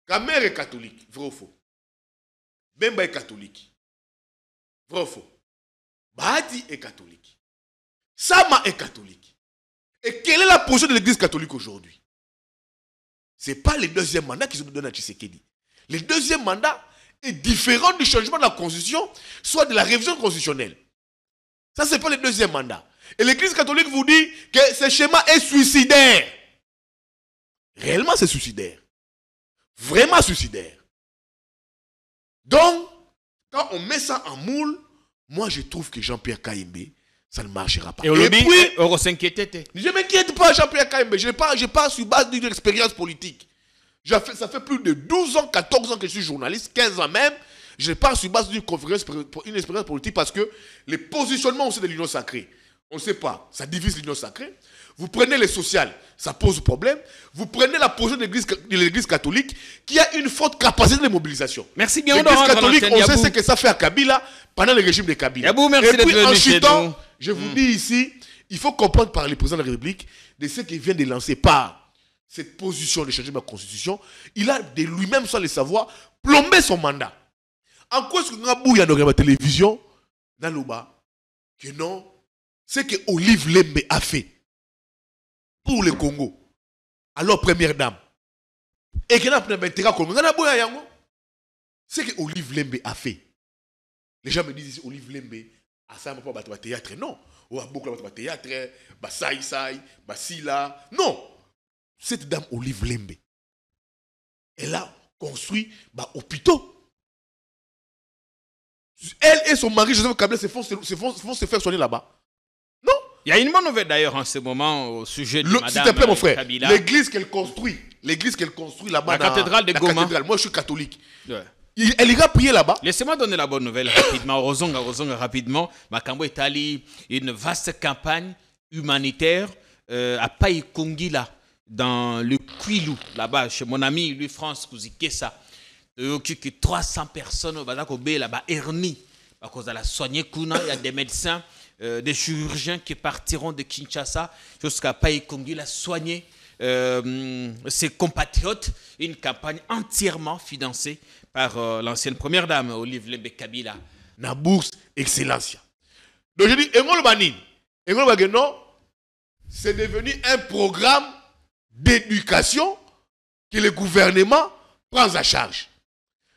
Kamer est catholique, vrai ou faux? Bemba est catholique, vrai ou faux? Bahati est catholique. Sama est catholique. Et quelle est la position de l'église catholique aujourd'hui? Ce n'est pas le deuxième mandat qu'ils ont donné à Tshisekedi. Le deuxième mandat est différent du changement de la constitution, soit de la révision constitutionnelle. Ça, ce n'est pas le deuxième mandat. Et l'église catholique vous dit que ce schéma est suicidaire. Réellement, c'est suicidaire. Vraiment suicidaire. Donc, quand on met ça en moule, moi, je trouve que Jean-Pierre Kayembe, ça ne marchera pas. Et puis, on s'inquiétait. Je ne m'inquiète pas, Jean-Pierre Kayembe. Je ne pas sur base d'une expérience politique. Ça fait plus de 12 ans, 14 ans que je suis journaliste, 15 ans même. Je ne pas sur base d'une expérience politique parce que les positionnements aussi de l'Union sacrée, on ne sait pas, ça divise l'Union sacrée. Vous prenez les sociales, ça pose problème. Vous prenez la position de l'église catholique qui a une forte capacité de mobilisation. Merci bien. L'église catholique, on sait ce que ça fait à Kabila pendant le régime de Kabila. Yabou, merci. Et puis en chutant, je vous dis ici, il faut comprendre par les présidents de la République de ce qu'il vient de lancer par cette position de changer ma constitution. Il a de lui-même, sans le savoir, plombé son mandat. En quoi est-ce que Ngabou y a dans la télévision, dans le bas, que non, c'est que Olive Lembe a fait pour le Congo, alors première dame, et que n'a pas d'intérêt comme c'est que Olive Lembe a fait. Les gens me disent Olive Lembe a ça pas battre théâtre, non. Ou a beaucoup de théâtre, bah saï, bah sila, non. Cette dame Olive Lembe, elle a construit bah hôpitaux. Elle et son mari Joseph Kabila se font se faire soigner là-bas. Non. Il y a une bonne nouvelle d'ailleurs en ce moment au sujet de Madame s'il te plaît mon frère, Kabila. l'église qu'elle construit là-bas, la cathédrale de Goma. Moi je suis catholique. Ouais. Elle ira prier là-bas. Laissez-moi donner la bonne nouvelle rapidement. Rozonga rapidement. Makambo Italie, une vaste campagne humanitaire à Païkongila, dans le Kwilu, là-bas, chez mon ami Louis France Kouzikessa. Que 300 personnes là-bas, hernie. À cause de la soigner Kuna, il y a des médecins, des chirurgiens qui partiront de Kinshasa jusqu'à Païkongila soigner ses compatriotes. Une campagne entièrement financée par l'ancienne première dame, Olive Lembe Kabila. Na bourse Excellencia. Donc je dis, Engol Banin, non, c'est devenu un programme d'éducation que le gouvernement prend à charge.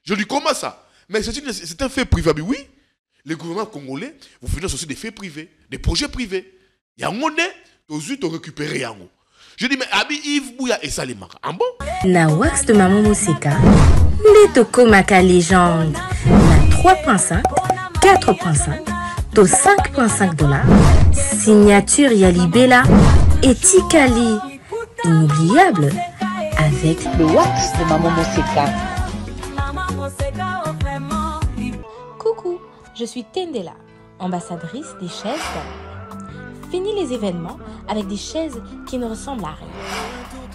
Je dis, comment ça? Mais c'est un fait privé. Oui, le gouvernement congolais vous finance aussi des faits privés, des projets privés. Il y a un moment, tu as récupéré. Je dis, mais Abi Yves Bouya et Salimaka. En bon? Na wax de Maman Mousseka, les Tokomaka légende. Na 3.5, 4.5, to 5.5 $. Signature Yalibela et Tikali. Inoubliable avec le wax de Maman Mousseka. Coucou, je suis Tendela, ambassadrice des chaises d'or. Fini les événements avec des chaises qui ne ressemblent à rien.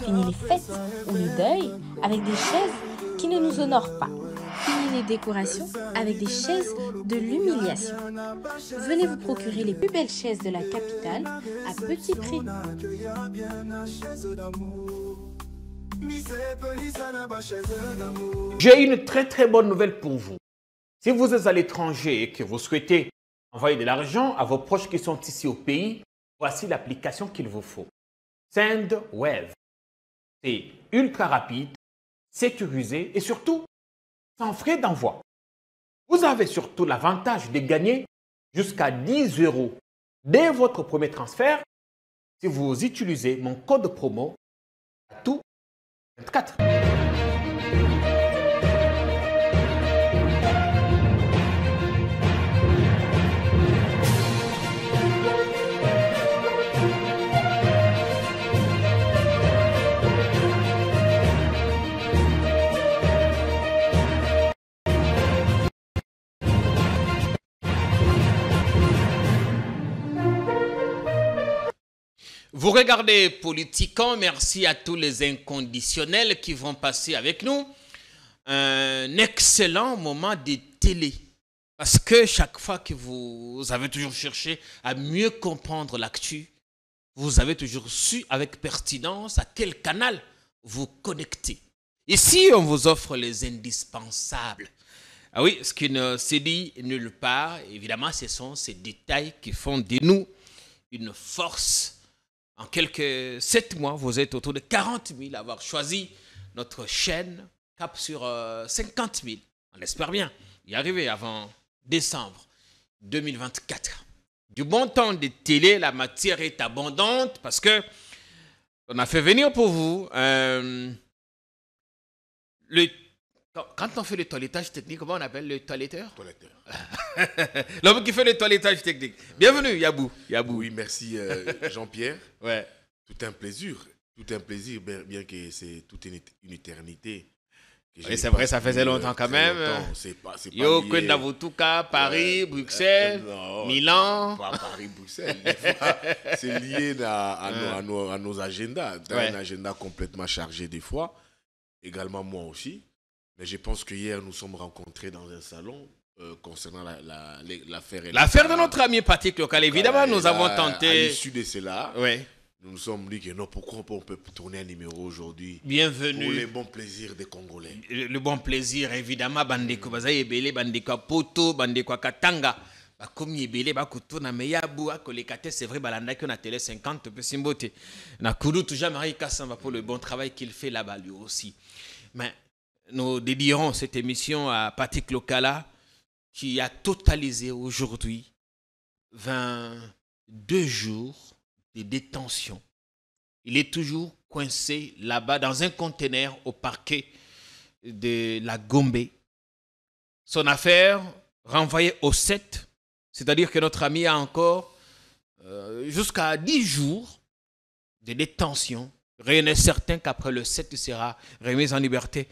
Fini les fêtes ou le deuil avec des chaises qui ne nous honorent pas. Fini les décorations avec des chaises de l'humiliation. Venez vous procurer les plus belles chaises de la capitale à petit prix. J'ai une très bonne nouvelle pour vous. Si vous êtes à l'étranger et que vous souhaitez envoyer de l'argent à vos proches qui sont ici au pays, voici l'application qu'il vous faut. SendWave. C'est ultra rapide, sécurisé et surtout sans frais d'envoi. Vous avez surtout l'avantage de gagner jusqu'à 10 € dès votre premier transfert si vous utilisez mon code promo tout 24. Vous regardez Politiquement, merci à tous les inconditionnels qui vont passer avec nous. Un excellent moment de télé. Parce que chaque fois que vous avez toujours cherché à mieux comprendre l'actu, vous avez toujours su avec pertinence à quel canal vous connecter. Ici, on vous offre les indispensables. Ah oui, ce qui ne se dit nulle part, évidemment, ce sont ces détails qui font de nous une force. En quelques 7 mois, vous êtes autour de 40 000 à avoir choisi notre chaîne, cap sur 50 000. On espère bien y arriver avant décembre 2024. Du bon temps de télé, la matière est abondante parce que on a fait venir pour vous quand on fait le toilettage technique, comment on appelle le toiletteur? Toiletteur. L'homme qui fait le toilettage technique. Bienvenue, Yabou. Oui, merci Jean-Pierre. Ouais. Tout un plaisir, bien que c'est toute une éternité. Oui, c'est vrai, ça faisait longtemps quand même. C'est pas Yo, lié. Kwendavutuka, Paris, Bruxelles, Milan. Pas Paris, Bruxelles. Des fois, c'est lié à nos agendas. Tu as un agenda complètement chargé des fois. Également moi aussi. Mais je pense que hier, nous sommes rencontrés dans un salon concernant l'affaire. L'affaire de notre ami Patrick Local. Évidemment, nous avons tenté. À l'issue de cela, oui. Nous nous sommes dit que non, pourquoi on peut tourner un numéro aujourd'hui? Bienvenue. Pour les bons plaisirs des Congolais. Le bon plaisir, évidemment. Bandeko Bazaye Ebele, Bandeko Poto, Bandeko Katanga. Comme Ebele, Bakuto, na Meyabu, Kolekate, c'est vrai, Balanda, qu'on a télé 50, peu Simbote. Na Koudou, toujours Marie Kassamba pour le bon travail qu'il fait là-bas, lui aussi. Mais nous dédierons cette émission à Patrick Lokala, qui a totalisé aujourd'hui 22 jours de détention. Il est toujours coincé là-bas dans un conteneur au parquet de la Gombe. Son affaire renvoyée au 7, c'est-à-dire que notre ami a encore jusqu'à 10 jours de détention. Rien n'est certain qu'après le 7, il sera remis en liberté.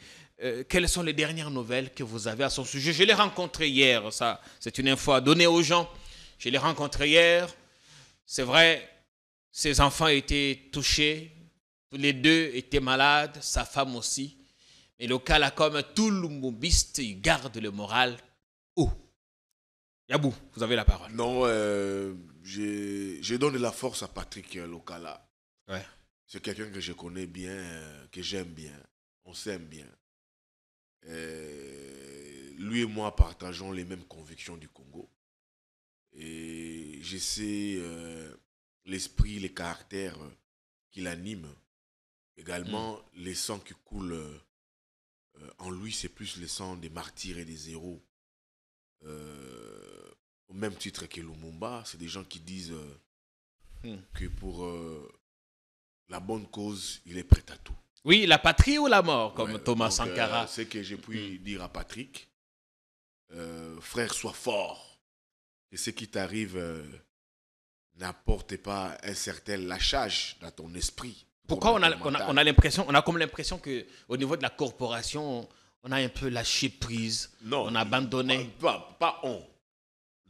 Quelles sont les dernières nouvelles que vous avez à son sujet? Je l'ai rencontré hier, ça, c'est une info à donner aux gens. Je l'ai rencontré hier. C'est vrai, ses enfants étaient touchés. Tous les deux étaient malades, sa femme aussi. Mais le cas là, comme tout le mobiste, il garde le moral haut. Yabou, vous avez la parole. Non, je donne de la force à Patrick Lokala. Ouais. C'est quelqu'un que je connais bien, que j'aime bien. On s'aime bien. Lui et moi partageons les mêmes convictions du Congo. Et je sais l'esprit, les caractères qui l'animent. Également, les sangs qui coulent en lui, c'est plus les sangs des martyrs et des héros. Au même titre que Lumumba, c'est des gens qui disent que pour la bonne cause, il est prêt à tout. Oui, la patrie ou la mort, comme Thomas donc, Sankara. C'est que j'ai pu dire à Patrick, frère, sois fort. Et ce qui t'arrive n'apporte pas un certain lâchage dans ton esprit. Pourquoi on a l'impression, on a comme l'impression que au niveau de la corporation, on a un peu lâché prise. Non, on a abandonné. Pas on.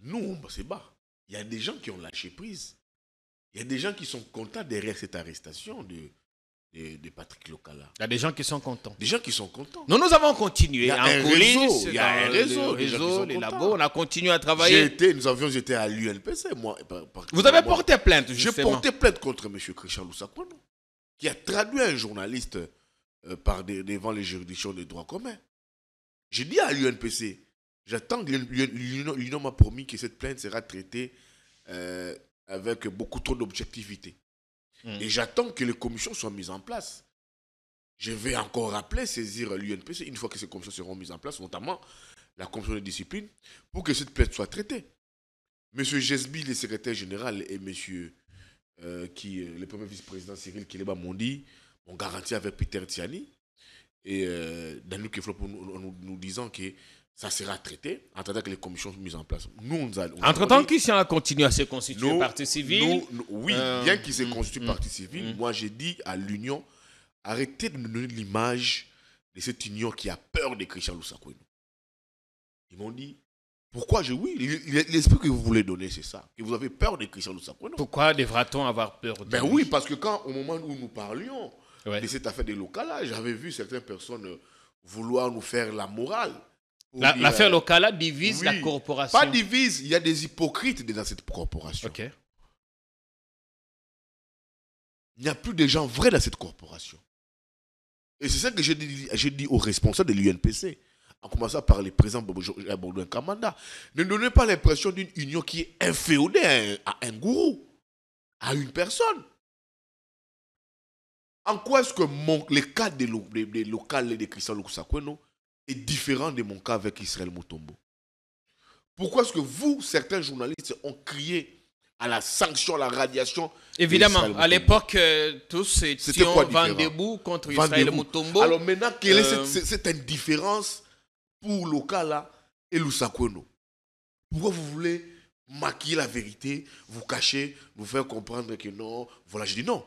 Nous, on se bat. Il y a des gens qui ont lâché prise. Il y a des gens qui sont contents derrière cette arrestation de Patrick Lokala. Il y a des gens qui sont contents. Des gens qui sont contents. Nous avons continué en coulisses. Il y a un réseau. Les labos, on a continué à travailler. Nous avions été à l'UNPC. Vous avez porté plainte, J'ai justement. porté plainte contre M. Christian Lusakwanou, qui a traduit un journaliste devant les juridictions de droit commun. J'ai dit à l'UNPC, j'attends que l'Union m'a promis que cette plainte sera traitée avec beaucoup trop d'objectivité. Et j'attends que les commissions soient mises en place. Je vais encore rappeler, saisir l'UNPC, une fois que ces commissions seront mises en place, notamment la commission de discipline, pour que cette plainte soit traitée. M. Jesby, le secrétaire général, et M. le premier vice-président Cyril Kileba m'ont dit, on garantit avec Peter Tiani, et Daniel Keflop nous disant que ça sera traité, en attendant que les commissions soient mises en place. Entre-temps, Christian a continué à se constituer partie civile. Oui, bien qu'il se constitue partie civile, moi j'ai dit à l'Union, arrêtez de nous donner l'image de cette union qui a peur de Christian Lusakwanou. Ils m'ont dit, pourquoi oui, l'esprit que vous voulez donner, c'est ça, que vous avez peur de Christian Lusakwanou. Pourquoi devra-t-on avoir peur de lui? Oui, parce que au moment où nous parlions de cette affaire des locales, j'avais vu certaines personnes vouloir nous faire la morale. L'affaire locale divise la corporation. Pas divise, il y a des hypocrites dans cette corporation. Okay. Il n'y a plus de gens vrais dans cette corporation. Et c'est ça que j'ai dit aux responsables de l'UNPC, en commençant par le président Baudouin Kamanda. Ne donnez pas l'impression d'une union qui est inféodée à un gourou, à une personne. En quoi est-ce que le cas des locales de Christian Lusakweno est différent de mon cas avec Israël Mutombo? Pourquoi est-ce que vous, certains journalistes, ont crié à la sanction, à la radiation? Évidemment, à l'époque, tous étaient vent debout contre Israël Mutombo. Alors maintenant, quelle est cette indifférence pour Lokala et Lusakweno? Pourquoi vous voulez maquiller la vérité, vous cacher, vous faire comprendre que non? Voilà, je dis non.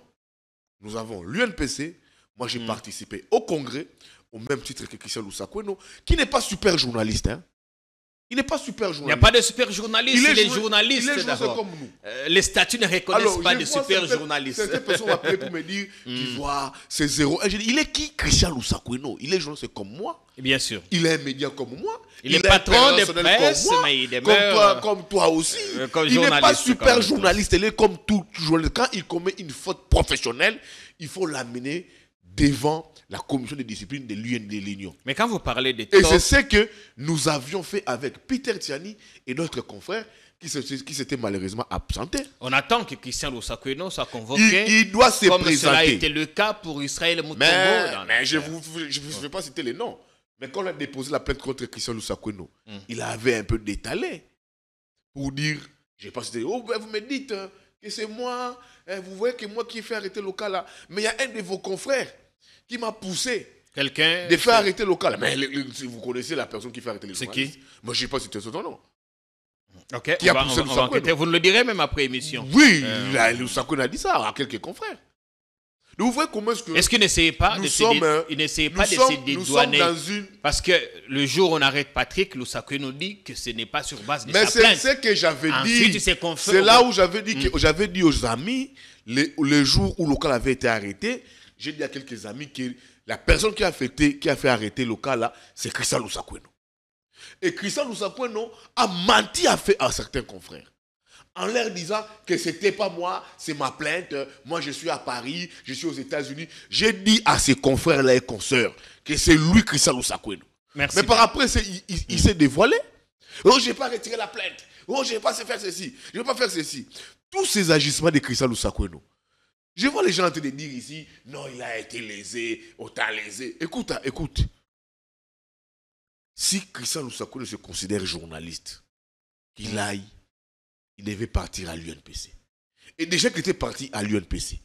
Nous avons l'UNPC, moi j'ai participé au congrès, au même titre que Christian Lusakweno, qui n'est pas super journaliste. Hein. Il n'est pas super journaliste. Il n'y a pas de super journaliste, il est journaliste d'abord. Comme nous. Les statuts ne reconnaissent pas de super journalistes. Certaines personnes m'appellent pour me dire, tu vois, c'est zéro. Et je dis, il est qui Christian Lusakweno? Il est journaliste comme moi. Bien sûr. Il est un média comme moi. Il est patron de presse, mais il demeure comme toi aussi. Il n'est pas super journaliste, il est comme tout journaliste. Quand il commet une faute professionnelle, il faut l'amener devant la commission de discipline de l'Union. Mais quand vous parlez de Et c'est ce que nous avions fait avec Peter Tiani et d'autres confrères qui s'étaient malheureusement absentés. On attend que Christian Lusakweno soit convoqué. Il doit se comme présenter. Cela a été le cas pour Israël Mutombo. Mais je ne vais pas citer les noms. Mais quand on a déposé la plainte contre Christian Lusakweno, il avait un peu détalé pour dire, je n'ai pas cité, oh, ben vous me dites que c'est moi, vous voyez que moi qui ai fait arrêter le cas là. Mais il y a un de vos confrères qui m'a poussé de faire arrêter le cas là. Mais vous connaissez la personne qui fait arrêter le cas. C'est qui? Moi, je n'ai pas cité son nom. Ok, Qui a poussé Lusakweno. Vous nous le direz même après émission. Oui, Lusakweno a dit ça à quelques confrères. Donc vous voyez comment est-ce que... Est-ce qu'il n'essayait pas de se dédouaner? Parce que le jour où on arrête Patrick, Lusakweno nous dit que ce n'est pas sur base de sa plainte. Mais c'est ce que j'avais dit. C'est là où j'avais dit aux amis, le jour où Local avait été arrêté, j'ai dit à quelques amis que la personne qui a fait arrêter Local là, c'est Christian Lusakweno. Et Christian Lusakweno a menti à certains confrères, en leur disant que c'était pas moi, c'est ma plainte, moi je suis à Paris, je suis aux États-Unis. J'ai dit à ses confrères-là et consoeurs que c'est lui, Christian Lusakweno. Mais par après, il s'est dévoilé. Oh, je n'ai pas retiré la plainte. Oh, je n'ai pas faire ceci. Je ne vais pas faire ceci. Tous ces agissements de Christian Lusakweno. Je vois les gens en train de dire ici, non, il a été lésé, autant lésé. Écoute. Si Christian Lusakweno se considère journaliste, qu'il aille, il devait partir à l'UNPC. Et déjà qu'il était parti à l'UNPC,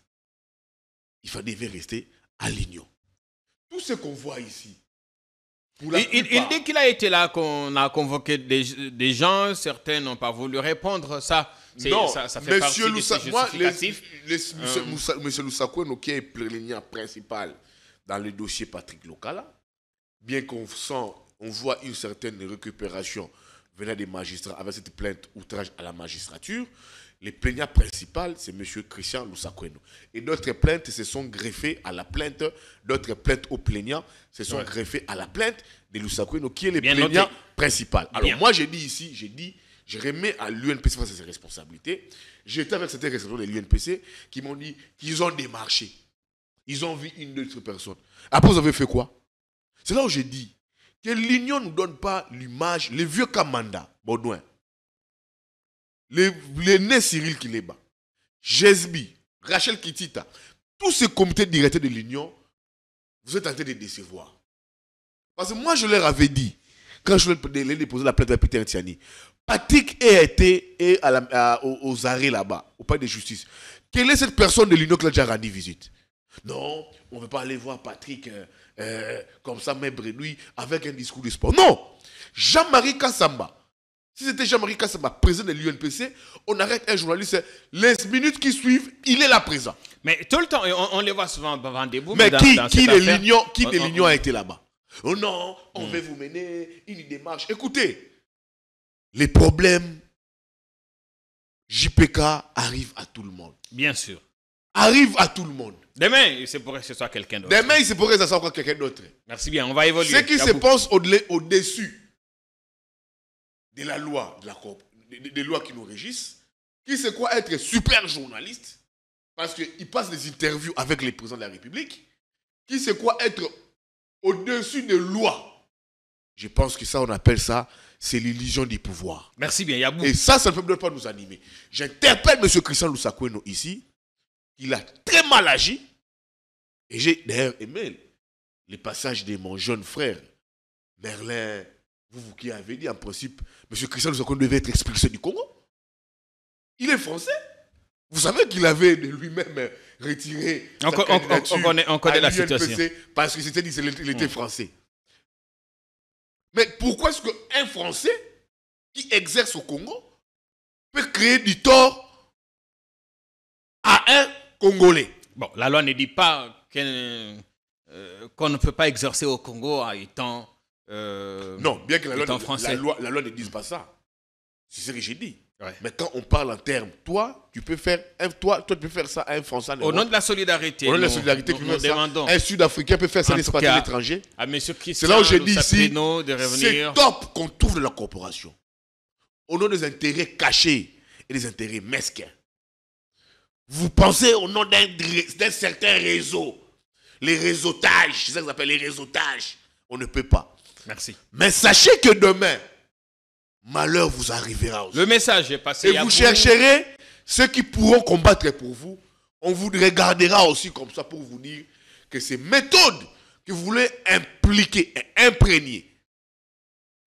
il devait rester à l'Union. Tout ce qu'on voit ici. Il dit qu'il a été là, qu'on a convoqué des gens, certains n'ont pas voulu répondre. Ça fait partie de ces justificatifs. Monsieur Lusakweno, qui est plaignant principal dans le dossier Patrick Lokala, bien qu'on voit une certaine récupération venant des magistrats avec cette plainte outrage à la magistrature, les plaignants principaux, c'est M. Christian Lusakweno. Et d'autres plaintes se sont greffées à la plainte, d'autres plaintes aux plaignants se sont greffées à la plainte de Lusakweno, qui est le plaignant principal. Alors moi, j'ai dit ici, je remets à l'UNPC face à ses responsabilités. J'étais avec certains responsables de l'UNPC qui m'ont dit qu'ils ont démarché. Ils ont vu une autre personne. Après, vous avez fait quoi? C'est là où j'ai dit que l'Union ne nous donne pas l'image, les vieux Kamanda, Baudouin, les nés Cyril Kileba, Jesby, Rachel Kitita, tous ces comités directeurs de l'Union, vous êtes en train de décevoir. Parce que moi, je leur avais dit, quand je leur ai déposé la plainte à Peter Tiani, Patrick a été aux arrêts là-bas, au palais de justice. Quelle est cette personne de l'Union qui a déjà rendu visite? Non, on ne veut pas aller voir Patrick comme ça, même lui, avec un discours de sport. Non! Jean-Marie Kassamba. Si c'était Jean-Marie Kassamba, président de l'UNPC, on arrête un journaliste. Les minutes qui suivent, il est là présent. Mais tout le temps, on les voit souvent devant des bouts. Mais qui de l'Union a été là-bas? Oh non, on veut vous mener une démarche. Écoutez, les problèmes JPK arrivent à tout le monde. Bien sûr. Arrive à tout le monde. Demain, il se pourrait que ce soit quelqu'un d'autre. Demain, il se pourrait que ce soit quelqu'un d'autre. Merci bien, on va évoluer. Ce qui se pense au-dessus de la loi, des lois qui nous régissent, qui c'est quoi être super journaliste, parce qu'il passe des interviews avec les présidents de la République, qui c'est quoi être au-dessus des lois. Je pense que ça, on appelle ça, c'est l'illusion du pouvoir. Merci bien, Yabou. Et ça ne peut pas nous animer. J'interpelle M. Christian Lusakweno ici. Il a très mal agi. Et j'ai d'ailleurs aimé les passages de mon jeune frère, Merlin, vous qui avez dit en principe, M. Christian Lusakweno devait être expulsé du Congo. Il est français. Vous savez qu'il avait de lui-même retiré on connaît la situation. Parce qu'il s'était dit qu'il était français. Mais pourquoi est-ce qu'un Français qui exerce au Congo peut créer du tort à un Congolais? Bon, la loi ne dit pas qu'on ne peut pas exercer au Congo en étant non, bien que la loi ne dise pas ça. C'est ce que j'ai dit. Ouais. Mais quand on parle en termes, toi, tu peux faire ça à un Français. Au nom de la solidarité. Au nom de la solidarité, tu peux faire ça. Un Sud-Africain peut faire ça à l'espace à l'étranger. À M. Christian, c'est là où j'ai dit ici, c'est top qu'on trouve de la corporation. Au nom des intérêts cachés et des intérêts mesquins. Vous pensez au nom d'un certain réseau. Les réseautages, c'est ça qu'on appelle les réseautages. On ne peut pas. Merci. Mais sachez que demain, malheur vous arrivera aussi. Le message est passé. Et vous chercherez ceux qui pourront combattre pour vous. On vous regardera aussi comme ça pour vous dire que ces méthodes que vous voulez impliquer et imprégner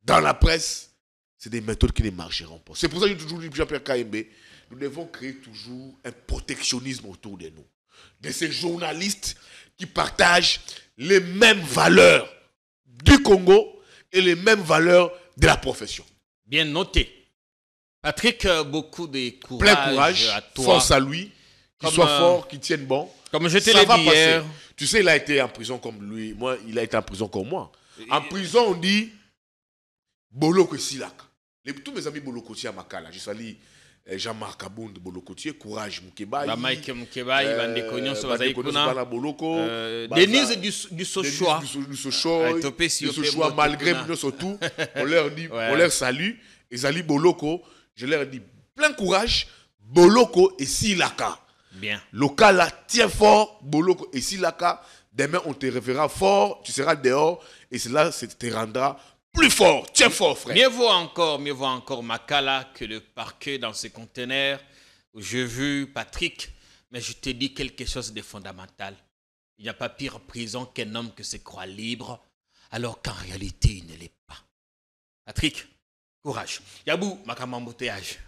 dans la presse, c'est des méthodes qui ne marcheront pas. C'est pour ça que j'ai toujours dit, Jean-Pierre Kaembe, nous devons créer toujours un protectionnisme autour de nous. De ces journalistes qui partagent les mêmes valeurs du Congo et les mêmes valeurs de la profession. Bien noté. Patrick, beaucoup de courage. Plein courage, à toi. Force à lui, qu'il soit fort, qu'il tienne bon. Comme je te l'ai dit hier. Tu sais, il a été en prison comme lui. Moi, il a été en prison comme moi. En prison, on dit Boloko Silaka. Tous mes amis Bolokotier à Makala. Je salue Jean-Marc Abound Bolokotier, Courage Moukebaï. Mike Moukebaï, Boloko. Denise du Sochoa. Du Sochoa, malgré nous surtout. On leur dit, on leur salue. Et Zali Boloko, je leur dis plein courage, Boloko et Silaka. Bien. Local là, tiens fort, Boloko et Silaka. Demain, on te reverra fort, tu seras dehors. Et cela te rendra plus fort. Tiens fort, frère. Mieux vaut encore Makala que le parquet dans ses conteneurs. J'ai vu Patrick, mais je te dis quelque chose de fondamental. Il n'y a pas pire prison qu'un homme qui se croit libre, alors qu'en réalité, il ne l'est pas. Patrick, courage. Yabou, makamamboutéage.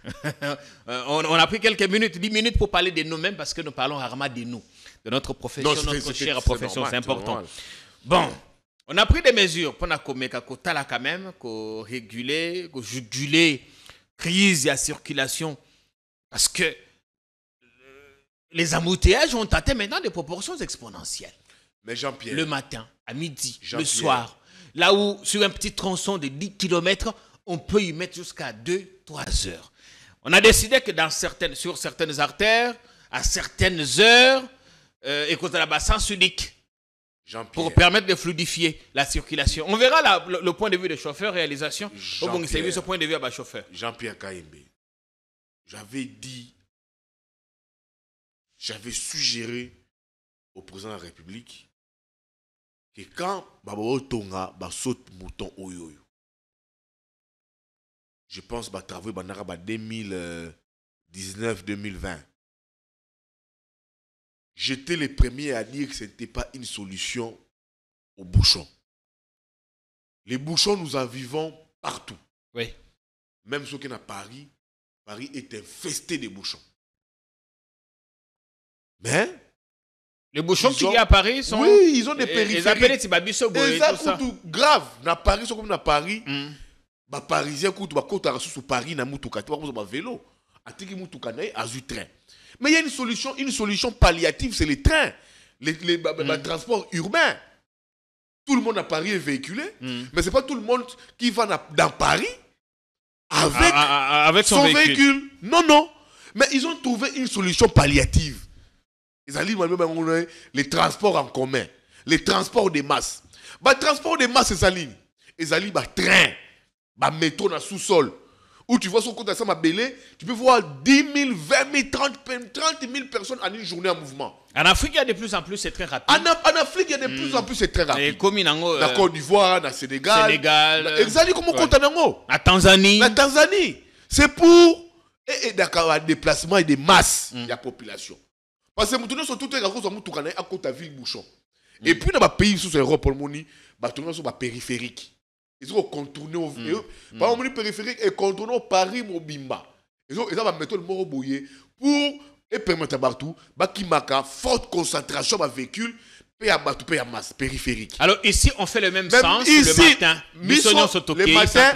On a pris quelques minutes, 10 minutes pour parler de nous-mêmes parce que nous parlons rarement de nous, de notre profession, notre chère profession, c'est important. Bon, on a pris des mesures pour qu'on quand même, qu'on réguler, qu'on juguler crise et la circulation parce que les embouteillages ont atteint maintenant des proportions exponentielles. Mais Jean-Pierre, le matin, à midi, le soir, là où sur un petit tronçon de 10 km, on peut y mettre jusqu'à 2-3 heures. On a décidé que sur certaines artères, à certaines heures, et qu'on a la sens unique pour permettre de fluidifier la circulation. On verra le point de vue des chauffeurs, réalisation. Au bon, c'est ce point de vue à chauffeur. Jean-Pierre Kaembe, j'avais suggéré au président de la République que quand Babao Tonga saute mouton oyoyo, je pense que travailler 2019-2020. J'étais le premier à dire que ce n'était pas une solution aux bouchons. Les bouchons, nous en vivons partout. Oui. Même ceux qui sont à Paris, Paris est infesté de bouchons. Mais les bouchons qu'il y a à Paris sont... Oui, ils ont des périphériques. Ils appellent tout grave. À Paris, c'est comme à Paris. Les Parisiens, ils sont Paris, ils ont vélo. Mais il y a une solution palliative, c'est les trains, les transports urbains. Tout le monde à Paris est véhiculé, mais ce n'est pas tout le monde qui va dans Paris avec son véhicule. Non. Mais ils ont trouvé une solution palliative. Ils ont dit les transports en commun, les transports de masse. Les transports de masse, ils ont dit train, métro dans sous-sol. où tu vois son compte à ma belé, tu peux voir 10 000, 20 000, 30 000 personnes en une journée en mouvement. En Afrique, il y a de plus en plus, c'est très rapide. En Afrique, il y a de plus en plus, c'est très rapide. Et comme la Côte d'Ivoire, le Sénégal. Exactement comme compte en la Tanzanie. La Tanzanie. C'est pour un déplacement et des masses de la population. Parce que nous sommes tous à côté de la ville bouchon. Et puis dans les pays sous Europe, nous sommes périphériques. Ils ont contourné par exemple, périphérique et contourné Paris Mobimba. Ils ont une méthode morobouillée pour permettre à partout qu'il y ait une forte concentration de véhicules et masse périphérique. Alors ici, on fait le même sens ici, le matin. Le matin,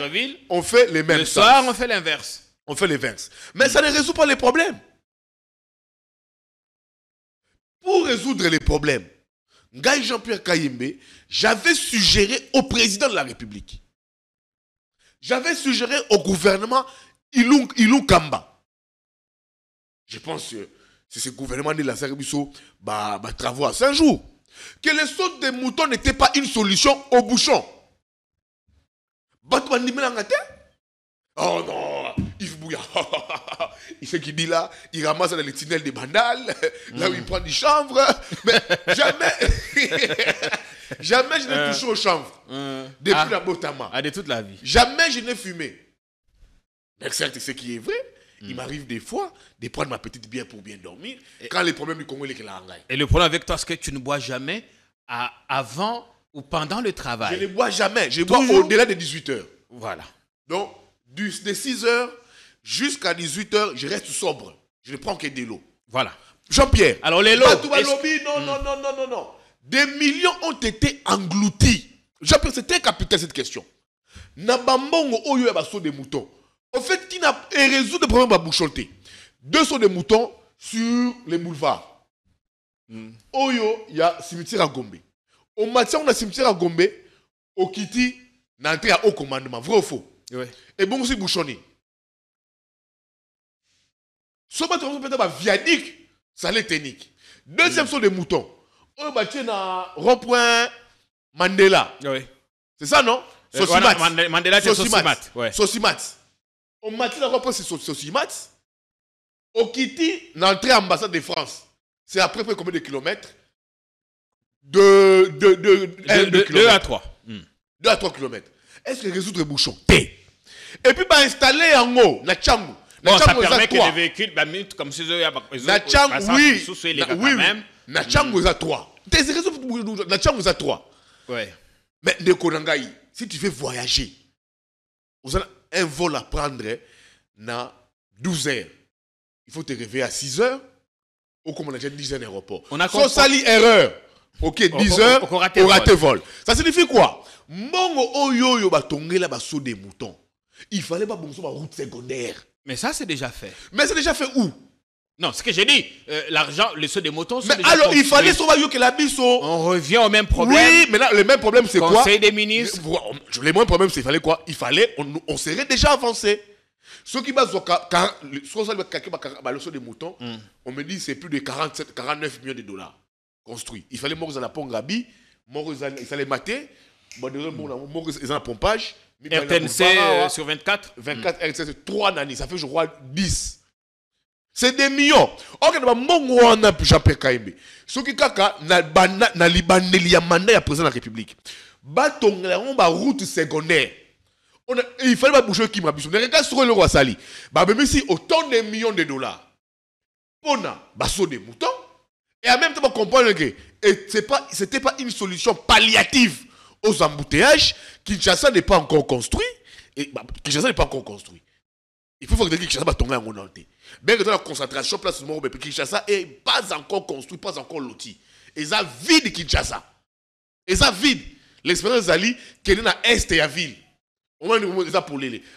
on fait les mêmes sens. Le soir, on fait l'inverse. On fait l'inverse. Mais ça ne résout pas les problèmes. Pour résoudre les problèmes, Ngaï Jean-Pierre Kayembe, j'avais suggéré au président de la République, j'avais suggéré au gouvernement Ilou Kamba. Je pense que c'est ce gouvernement de la Sarbiso travaux à 5 jours. Que les sautes des moutons n'étaient pas une solution au bouchon. Oh non, Yves Bouya, il fait qu'il dit là, il ramasse dans les tunnels des bandales, là où il prend du chanvre. Mais jamais, jamais je n'ai touché au chanvre. Depuis la Botama. De toute la vie. Jamais je n'ai fumé. Mais certes, ce qui est vrai, il m'arrive des fois de prendre ma petite bière pour bien dormir, quand les problèmes du Congo sont là. Et le problème avec toi, c'est que tu ne bois jamais avant ou pendant le travail. Je ne bois jamais, je bois au-delà de 18 heures. Voilà. Donc, de 6 heures jusqu'à 18 heures, je reste sobre. Je ne prends que de l'eau. Voilà. Jean-Pierre. Alors les lots. Non. Des millions ont été engloutis. Jean-Pierre, c'est très capital cette question. Nabambongo oyo ya baso des moutons. En fait, qui n'a résout des problèmes à bouchoter. 200 des moutons sur les boulevards. Oyo, il y a cimetière à Gombe. Au matin, on a cimetière à Gombe. Au Kiti, on a entré à haut commandement. Vrai ou faux? Ouais. Et bon aussi bouchonné. Ce matin, on peut être viadique, ça l'est technique. Deuxième sont des moutons. On va tirer dans rond-point Mandela. Oui. C'est ça, non? Sosimat. Mandela, c'est Sosimat. Ouais. Sosimat. On m'a tiré dans rond-point, c'est Sosimat. Au Kiti, l'entrée à l'ambassade de France. C'est à peu près combien de kilomètres? 2 à 3. 2 à 3 kilomètres. Est-ce que résoudre les bouchons? Et puis, installer en haut, la Tchangou. Bon, ça permet que les véhicules, comme si la Tchangou, oui. La Tchangou, ils ont 3. La Tchangou, ils ont 3. Ouais. Mais, de Konangaï, si tu veux voyager, vous avez un vol à prendre dans 12 heures. Il faut te réveiller à 6 heures. Ou comme on a déjà 10 heures d'aéroport. Sans sali erreur. Ok, 10 heures, on rate vol. Ça signifie quoi? Mongo oyo batongé là basso des moutons. Il fallait pas bonsoir ma route secondaire. Mais ça c'est déjà fait. Mais c'est déjà fait où? Non, ce que j'ai dit, l'argent, les sauts des moutons sont déjà alors il fallait sauver que la biso. On revient au même problème. Oui, mais là le même problème c'est quoi? Conseil des ministres. Le même problème c'est il fallait quoi? Il fallait on serait déjà avancé. Ceux qui basent sur le saut des moutons, on me dit c'est plus de 49 millions de dollars construit. Il fallait mourir dans la Pongabi, mourir ils allaient mater, mourir dans la pompage. RTNC sur 24 24 RTNC, c'est 3 années, ça fait je crois 10. C'est des millions. Ok, on a Jean-Pierre Kayembe. Ceux qui kaka na libaneli ya mandat ya président de la République. Baton la route secondaire. Il fallait pas bouger qui m'a bouché. Regarde sur le roi Sali. Même ici autant de millions de dollars. On a basso des moutons. Et en même temps, on comprend que c'était pas une solution palliative aux embouteillages. Kinshasa n'est pas encore construit. Kinshasa n'est pas encore construit. Il faut que Kinshasa va tomber en monté. Bien que dans la concentration, place du Moro, Kinshasa n'est pas encore construit, pas encore loti. Et ça vide Kinshasa. Et ça vide. L'expérience d'Ali, qui est dans l'Est et la ville.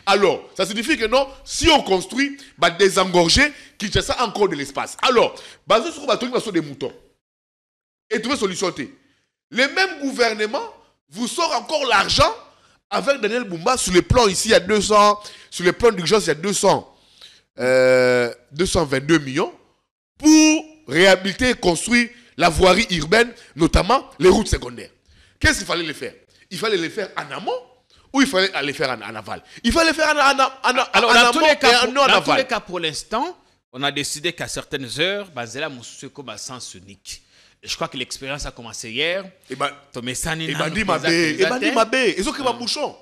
Alors, ça signifie que non, si on construit, désengorger, Kinshasa a encore de l'espace. Alors, basé sur des moutons. Et trouver solution. Le même gouvernement vous sort encore l'argent avec Daniel Bumba sur le plan ici, il y a 200, sur le plan d'urgence, il y a 222 millions pour réhabiliter et construire la voirie urbaine, notamment les routes secondaires. Qu'est-ce qu'il fallait le faire? Il fallait les faire en amont. ou il fallait aller faire en aval. Il fallait faire alors, dans tous les cas, pour l'instant, on a décidé qu'à certaines heures, Banzela Moussou comme à sens unique. Et je crois que l'expérience a commencé hier. Et ben, bouchon.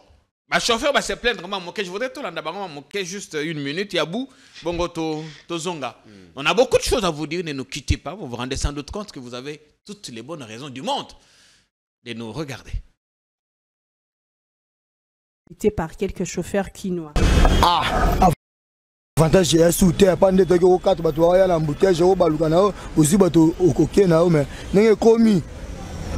Le chauffeur va se plaindre. Je voudrais juste une minute. Yabou, bongo to zonga. On a beaucoup de choses à vous dire. Ne nous quittez pas. Vous vous rendez sans doute compte que vous avez toutes les bonnes raisons du monde de nous regarder. Par quelques chauffeurs quinois. Avantage ya soute pas ndete ko 4 bato ya la embouteillage au baluka nao aussi bato okoke nao mais nenge komi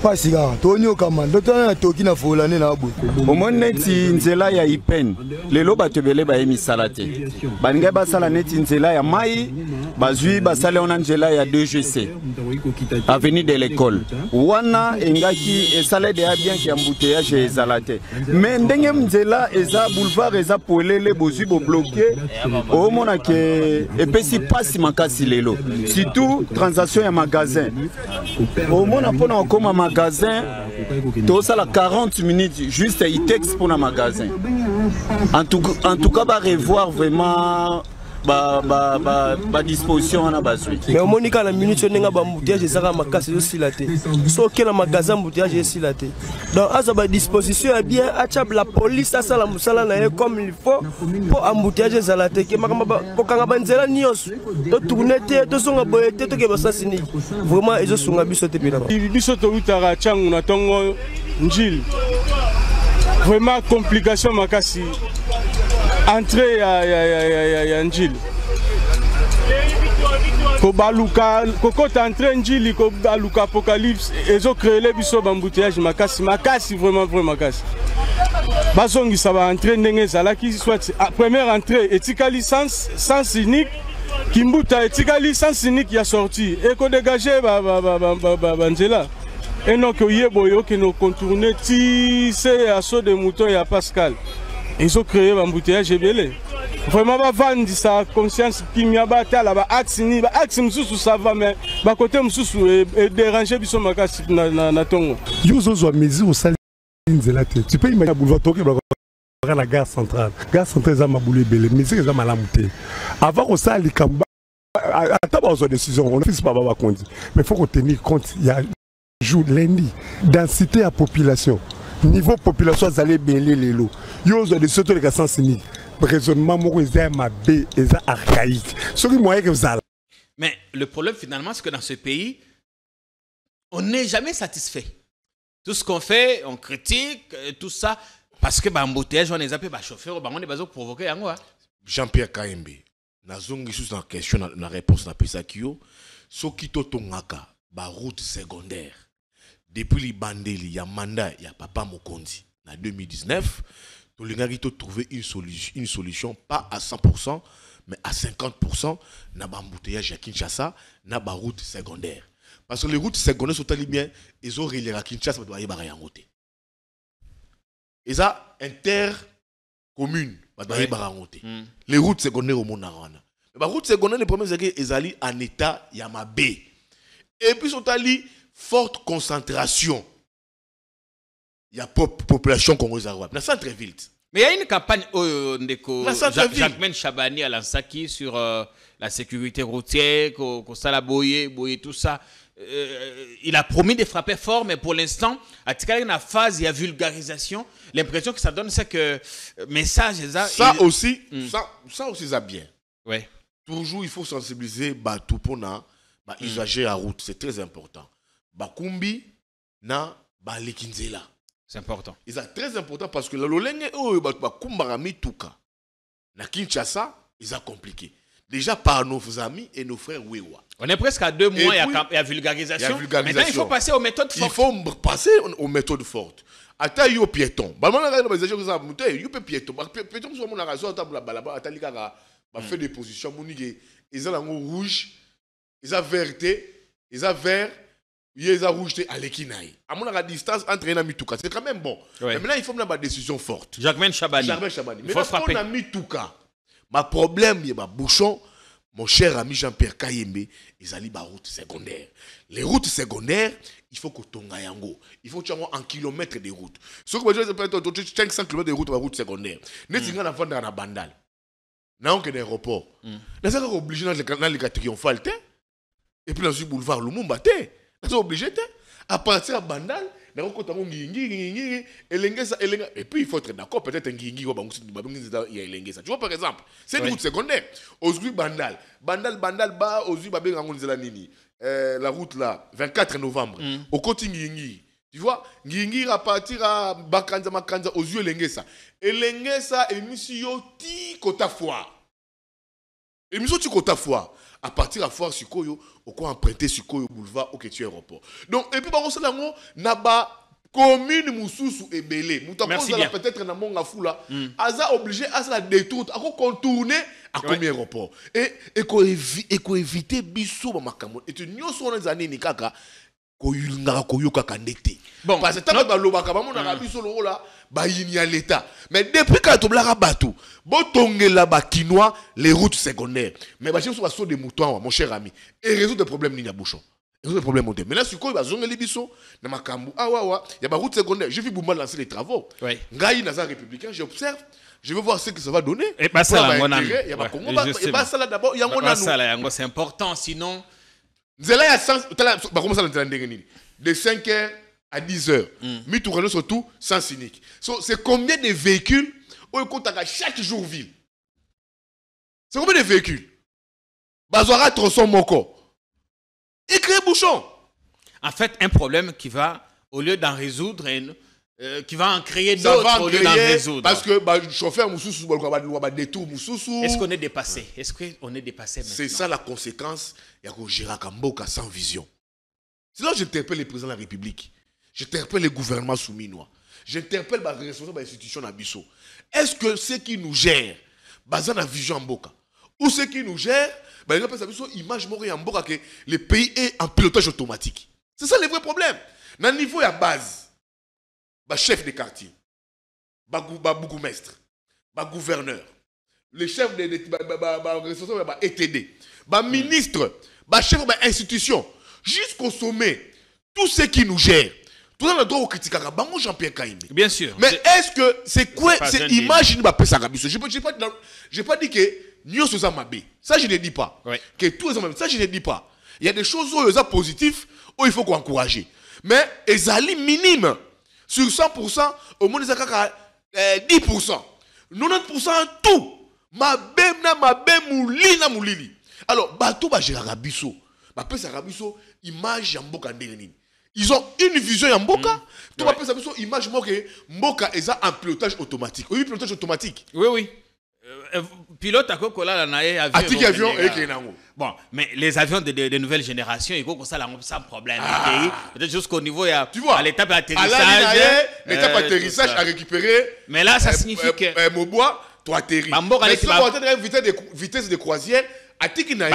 pas siga toni okamanda tona toki na folane na bo omoni neti nzela ya ipen lelo bato ebele bayemisala te balingai basala neti nzela ya mai bazwi basala ona nzela ya 2GC avenue de l'école wana engaki esala deya bien ki embouteillage ezala te mais ndenge nzela eza boulevard eza polele bozwi bobloke omona ke epesi pasi makasi lelo surtout transaction ya magasin omona mpona okoma magasin tosala 40 minutes juste itex pour le magasin. En tout cas, va revoir vraiment ba disposition na basui. Mais au monika la minute nenga ba moutiage ezaka makasi yo silate. So ke na magasin moutiage silate. Donc aza ba disposition ya bien acha la police ça la musala na comme il faut pour embouteillage zalate ke makamba kokanga banzela nyos. To tourner te to songa boyete to ke basasini. Vraiment ezo sunga biso te pila. Biso to utara changu na tongo njil. Vraiment complication makasi. Entrée ya Njili. Kobaluka, kokota entrée Njili, kobaluka apocalypse, ils ont créé les biso bambouteillage makasi vraiment makasi. Bazongi ça va entrer ndenge zalaki soit première entrée etika licence sens unique kimbuta etika licence unique ya sorti et ko dégager banzela. Et non que yeboyo que nous contourner ti c'est assaut de mouton ya Pascal. Ils ont créé un embouteillage belé. Vraiment, va vendre sa conscience qui m'a battu là-bas. Axe moussou ça va, mais bah côté moussou et déranger biso makasi na tongo. Yo zo mesure au salle nzelate. Tu peux imaginer boulevard Toké la gare centrale. Gare centrale za maboulé belé, mais c'est za malamouté. Avant au salle kamba attends pas aux décisions, on ne fait pas baba conduit. Mais faut qu'on tenir compte il y a jour lundi densité à population. Niveau population allait belé les lots. Yo zo de soto les sens ni. Raisonnement moi est ma b est archaïque. Ce qui moyen que vous allez. Mais le problème finalement c'est que dans ce pays on n'est jamais satisfait. Tout ce qu'on fait, on critique tout ça parce que embouteillage on les appelle chauffeur, on est besoin provoquer yango. Jean-Pierre Kaembe. Nazongi sous en question la réponse na Pisakio. Soki totongaka ba route secondaire. Depuis les bandeli, il y a mandat, il y a Papa Mokondi. En 2019, Tolingari a trouvé une solution, pas à 100%, mais à 50%, dans l'embouteillage à Kinshasa, dans la route secondaire. Parce que les routes secondaires sont tellement bien, ils ont relié à Kinshasa, ils doivent y aller en route. Ils ont intercommune, ils doivent y aller en route. Les routes secondaires au monde. Les routes secondaires, le problème c'est qu'ils sont en état Yamabé. Et puis ils sont allés forte concentration. Il y a population congolaise dans le centre-ville. Mais il y a une campagne Jacquemain Chabani à Lansaki sur la sécurité routière, boye, tout ça. Il a promis de frapper fort, mais pour l'instant, à la phase, il y a vulgarisation. L'impression que ça donne, c'est que message ça aussi, ça bien. Ouais. Toujours, il faut sensibiliser tout pour usager à route. C'est très important. Bakumbi na balekinzela. C'est important. C'est très important parce que le lolenge bakumba mituka na Kinshasa, ils ont compliqué. Déjà par nos amis et nos frères Wewa. On est presque à 2 mois, il y a vulgarisation. Maintenant, il faut passer aux méthodes fortes. Il faut passer aux méthodes fortes. Attends, yo piéton. Bah moi là, les gens qui ont yo piéton. Piéton sur mon raison table balaba attali kaka ba fait des positions monige. Ils ont rouge, ils ont verte, ils ont vert. Il a rouge à l'équinaï. À mon distance entre un Mituka, c'est quand même bon. Ouais. Mais maintenant, il faut prendre une décision forte. Jacquemain Chabani. Mais quand on a Mituka, ma problème, il y a bouchon. Mon cher ami Jean-Pierre Kayembe, ils allaient par route secondaire. Les routes secondaires, il faut que tonga yango. Il faut que tu aies un kilomètre de route. Ce que je veux dire, 500 km de route, la route secondaire. N'est-ce pas vendre dans la bandale? Non, que l'aéroport. N'est-ce pas obligé dans les cas triomphales? Et puis dans le boulevard Lumumba, n'est-ce pas obligé? À partir de bandale, et puis il faut être d'accord, peut-être un guingi, tu vois par exemple, c'est une route secondaire. Aujourd'hui, bandal, aujourd'hui, la route là, 24 novembre, au côté Ngingi. Tu vois, Ngingi à partir à Bakanza Makanza, aux yeux Lengesa. Et Lengesa, émission ti kota foire. Émission ti kota foire. À partir à foire Sukoyo, au quoi emprunter Sukoyo boulevard au Ketu aéroport. Donc, et puis, par contre, naba commune Moussousou et Belé. Merci bien. Peut-être dans mon foula. Aza obligé à la détourner, à contourner à combien aéroport. Et qu'on éviter biso ba makambo. Et tu n'y sont les années ni kaka. Bon, parce que tant que l'obaka ba mon arabi solo là, ba yini à l'état. Mais depuis quand tu blara batou, botonge là ba quinois les routes secondaires. Mais ba chef soit des moutons mon cher ami. Et résoudre des problèmes ni bouchon. Résoudre des problèmes montés. Mais là sur quoi il va zonge les biso na makambu. Ah ouais, il y a ba route secondaire. J'ai vu Boumba lancer les travaux. Ngai naza républicain, j'observe. Je veux voir ce que ça va donner. Et pas ça là, il y a pas Congo, il y a pas ça là d'abord, il y a mon anou. C'est important sinon Zela ya sens de 5h à 10h. Mi tourner surtout sans cynique. C'est combien de véhicules au compte à chaque jour ville. C'est combien de véhicules? Bazouara tronçon moko. Et créer bouchon. En fait, un problème qui va au lieu d'en résoudre qui va en créer d'autres au lieu d'en résoudre. Parce que le chauffeur Moussoussou va détour Moussoussou. Est-ce qu'on est dépassé? Est-ce qu'on est dépassé maintenant? C'est ça la conséquence. Il y a Gérard Kamboka sans vision. Sinon, j'interpelle les présidents de la République. J'interpelle les gouvernements souminois. J'interpelle les responsables de l'institution d'Abisso. Est-ce que ceux qui nous gèrent, basés dans la vision Mboka, ou ceux qui nous gèrent, ils appellent ça image Mboka que le pays est en pilotage automatique? C'est ça le vrai problème. Dans le niveau de base, chef de quartier, bourgmestre, gouverneur, le chef de responsable ETD, ministre, chef de institution, jusqu'au sommet, tous ceux qui nous gèrent, tout le monde a droit au critique. Jean-Pierre Kaïmé. Bien sûr. Mais est-ce que c'est quoi? C'est imagine je n'ai pas dit que nous sommes mabé. Ça, je ne dis pas. Que tous les hommes, ça, je ne dis pas. Il y a des choses où ils sont positifs, où il faut encourager. Mais ils sont minimes. Sur 100%, au moins, ils ont 10%. 90% tout. Moulili. Alors, bateau, Gérard Rabisso. Rabisso, image Yamboka Nderenine. Ils ont une vision Yamboka. Tout appelle ça image Mboka est en pilotage automatique. Oui, pilotage automatique. Oui. Pilote à Kokola, avion et bon, mais les avions de nouvelle génération, ils vont ça sans problème. Peut-être jusqu'au niveau, tu vois, à l'étape d'atterrissage. L'étape d'atterrissage à récupérer. Mais là, ça signifie que. Mobois, tu atterris. Mais si tu as vitesse de croisière, à Tikinaï.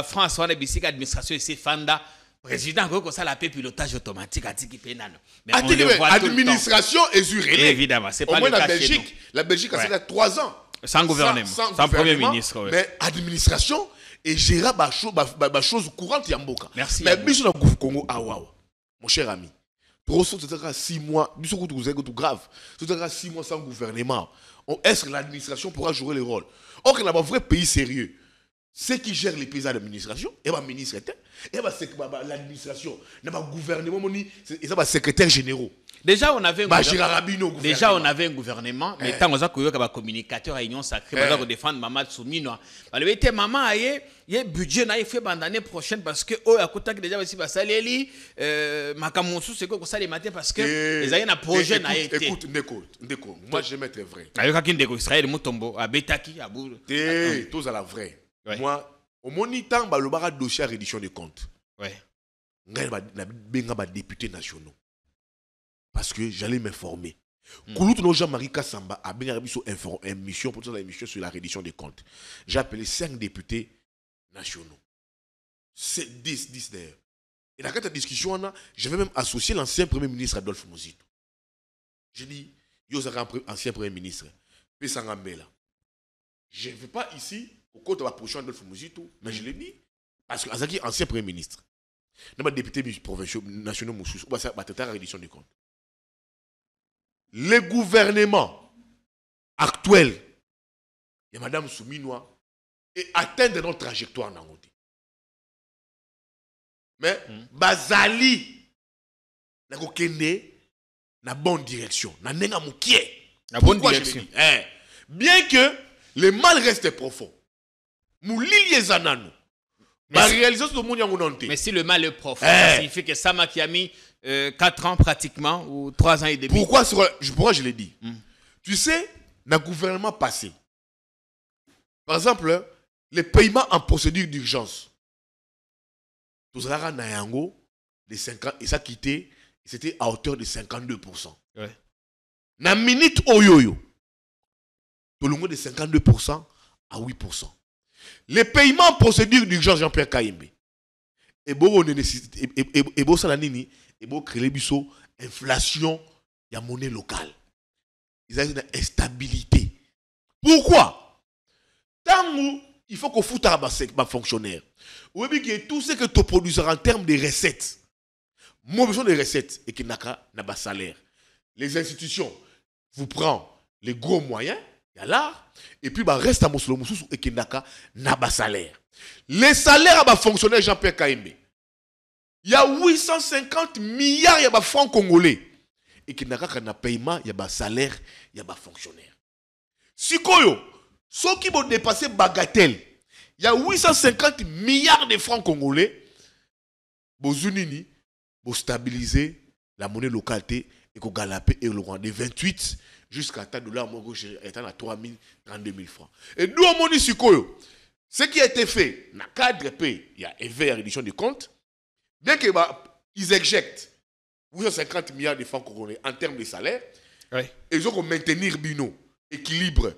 France, on a une administration ici, Fanda. Président, ça la pilotage automatique à Tiki Penano. Mais administration est jurée. Évidemment, c'est pas le cas chez nous. La Belgique a 3 ans. Sans gouvernement, sans premier ministre. Mais administration et gérer des choses courantes Yamboka. Merci. Mais bisous dans le Congo, mon cher ami. Trop souvent, c'est 6 mois. Bisous que vous êtes grave. C'est 6 mois sans gouvernement. Est-ce que l'administration pourra jouer le rôle? Or, qu'il y a un vrai pays sérieux. Ceux qui gèrent les pays d'administration, et le ministre, et l'administration, le gouvernement, et les secrétaires généraux. Déjà, on avait un gouvernement, mais tant qu'on a un communicateur à l'Union sacrée, pour défendre Maman Soumino. Il était maman, il y a un budget fait l'année prochaine parce que, à côté déjà, aussi, Makamonsou, c'est quoi ça les matins parce que les ayants un projet. Écoute, Ndeko, moi j'aime être vrai. Avec Ndeko, Israël, Moutombo, à Betaki, à Boul. Tous à la vraie. Moi, au moniteur, il y a un dossier à reddition de comptes. Il y a des députés nationaux. Parce que j'allais m'informer. Kouloutou Jean-Marie Kassamba a bien une mission pour la mission sur la reddition des comptes. J'ai appelé 5 députés nationaux. C'est 10 d'ailleurs. Et dans cette discussion, je vais même associer l'ancien Premier ministre Adolphe Mozito. J'ai dit, yo un ancien Premier ministre. Pesangambela. Je ne vais pas ici, au côté de la position d'Adolphe Mozito, mais je l'ai dit. Parce que Azaki, ancien Premier ministre. Dans les députés provinciaux, nationaux, on va traiter la reddition des comptes. Le gouvernement actuel, il y a Madame Souminois, et atteindre notre trajectoire dans notre. Mais, Bazali, n'a kende na bonne direction, na nenga moukie. La bonne direction. Bien que le mal reste profond. Moulili zanano. La réalisation de mon. Mais si le mal est profond, ça signifie que Sama qui a mis 4 ans pratiquement ou 3 ans et demi. Pourquoi je l'ai dit? Tu sais, dans le gouvernement passé, par exemple, les paiements en procédure d'urgence, tout ça, Nayango, de 5 ans, et ça quitté, c'était à hauteur de 52%. Ouais. Na minute oyoyo, tout le monde de 52% à 8%. Les paiements en procédure d'urgence, Jean-Pierre Kaimbe, et bon, et bon, salanini, et bon, créer biso, inflation, il y a monnaie locale. Ils ont une instabilité. Pourquoi? Tant où il faut qu'on foute à ma fonctionnaire. Ou bien que tout ce que tu produis en termes de recettes, moi besoin de recettes et que n'a pas salaire. Les institutions vous prennent les gros moyens, il y a là, et puis bah reste à Moussou et que n'a pas salaire. Les salaires à ma fonctionnaire Jean-Pierre Kaimbe, il y a 850 milliards de francs congolais. Et qu'il n'y a pas paiement, il y a pas salaire, il y a pas fonctionnaire. Si ceux qui vont dépasser bagatelle, il y a 850 milliards de francs congolais, Bozunini, pour stabiliser la monnaie locale et qu'on galoper et le rang de 28 jusqu'à $, étant à 3 000, 32 000 francs. Et nous, on dit ce qui a été fait, dans le cadre P, il y a EV reddition des comptes, bien qu'ils éjectent 850 milliards de francs congolais en termes de salaire, ils ont maintenir bino, équilibre,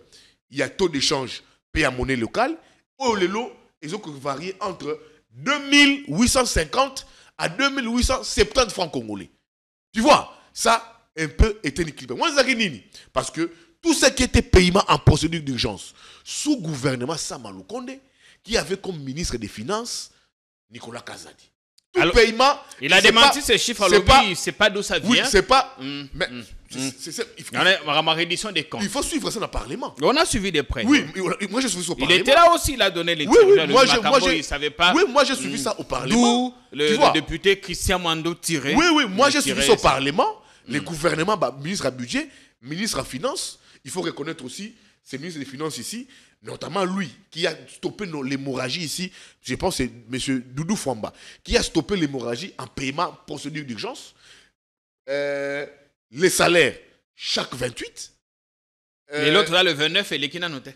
il y a taux d'échange payé à monnaie locale, ou les lots, ils ont varié entre 2850 à 2870 francs congolais. Tu vois, ça un peu était équilibré. Moi, je parce que tout ce qui était paiement en procédure d'urgence, sous gouvernement Samalou Konde, qui avait comme ministre des Finances Nicolas Kazadi. Tout alors, paiement. Il a démenti ces chiffres à l'objet, c'est pas d'où ça vient. Oui, c'est pas. Mais ma reddition des comptes. Il faut suivre ça dans le Parlement. On a suivi de près. Oui, moi j'ai suivi ça au Parlement. Il était là aussi, il a donné les il savait pas. Oui, moi j'ai suivi ça au Parlement. D'où le député Christian Mando tiré. Oui, moi j'ai suivi ça au Parlement. Les gouvernements, ministre à budget, ministre à finances, il faut reconnaître aussi ces ministres des Finances ici, notamment lui, qui a stoppé l'hémorragie ici, je pense que c'est M. Doudou Fwamba, qui a stoppé l'hémorragie en paiement procédure d'urgence. Les salaires, chaque 28. Et l'autre là, le 29, et l'équina noté.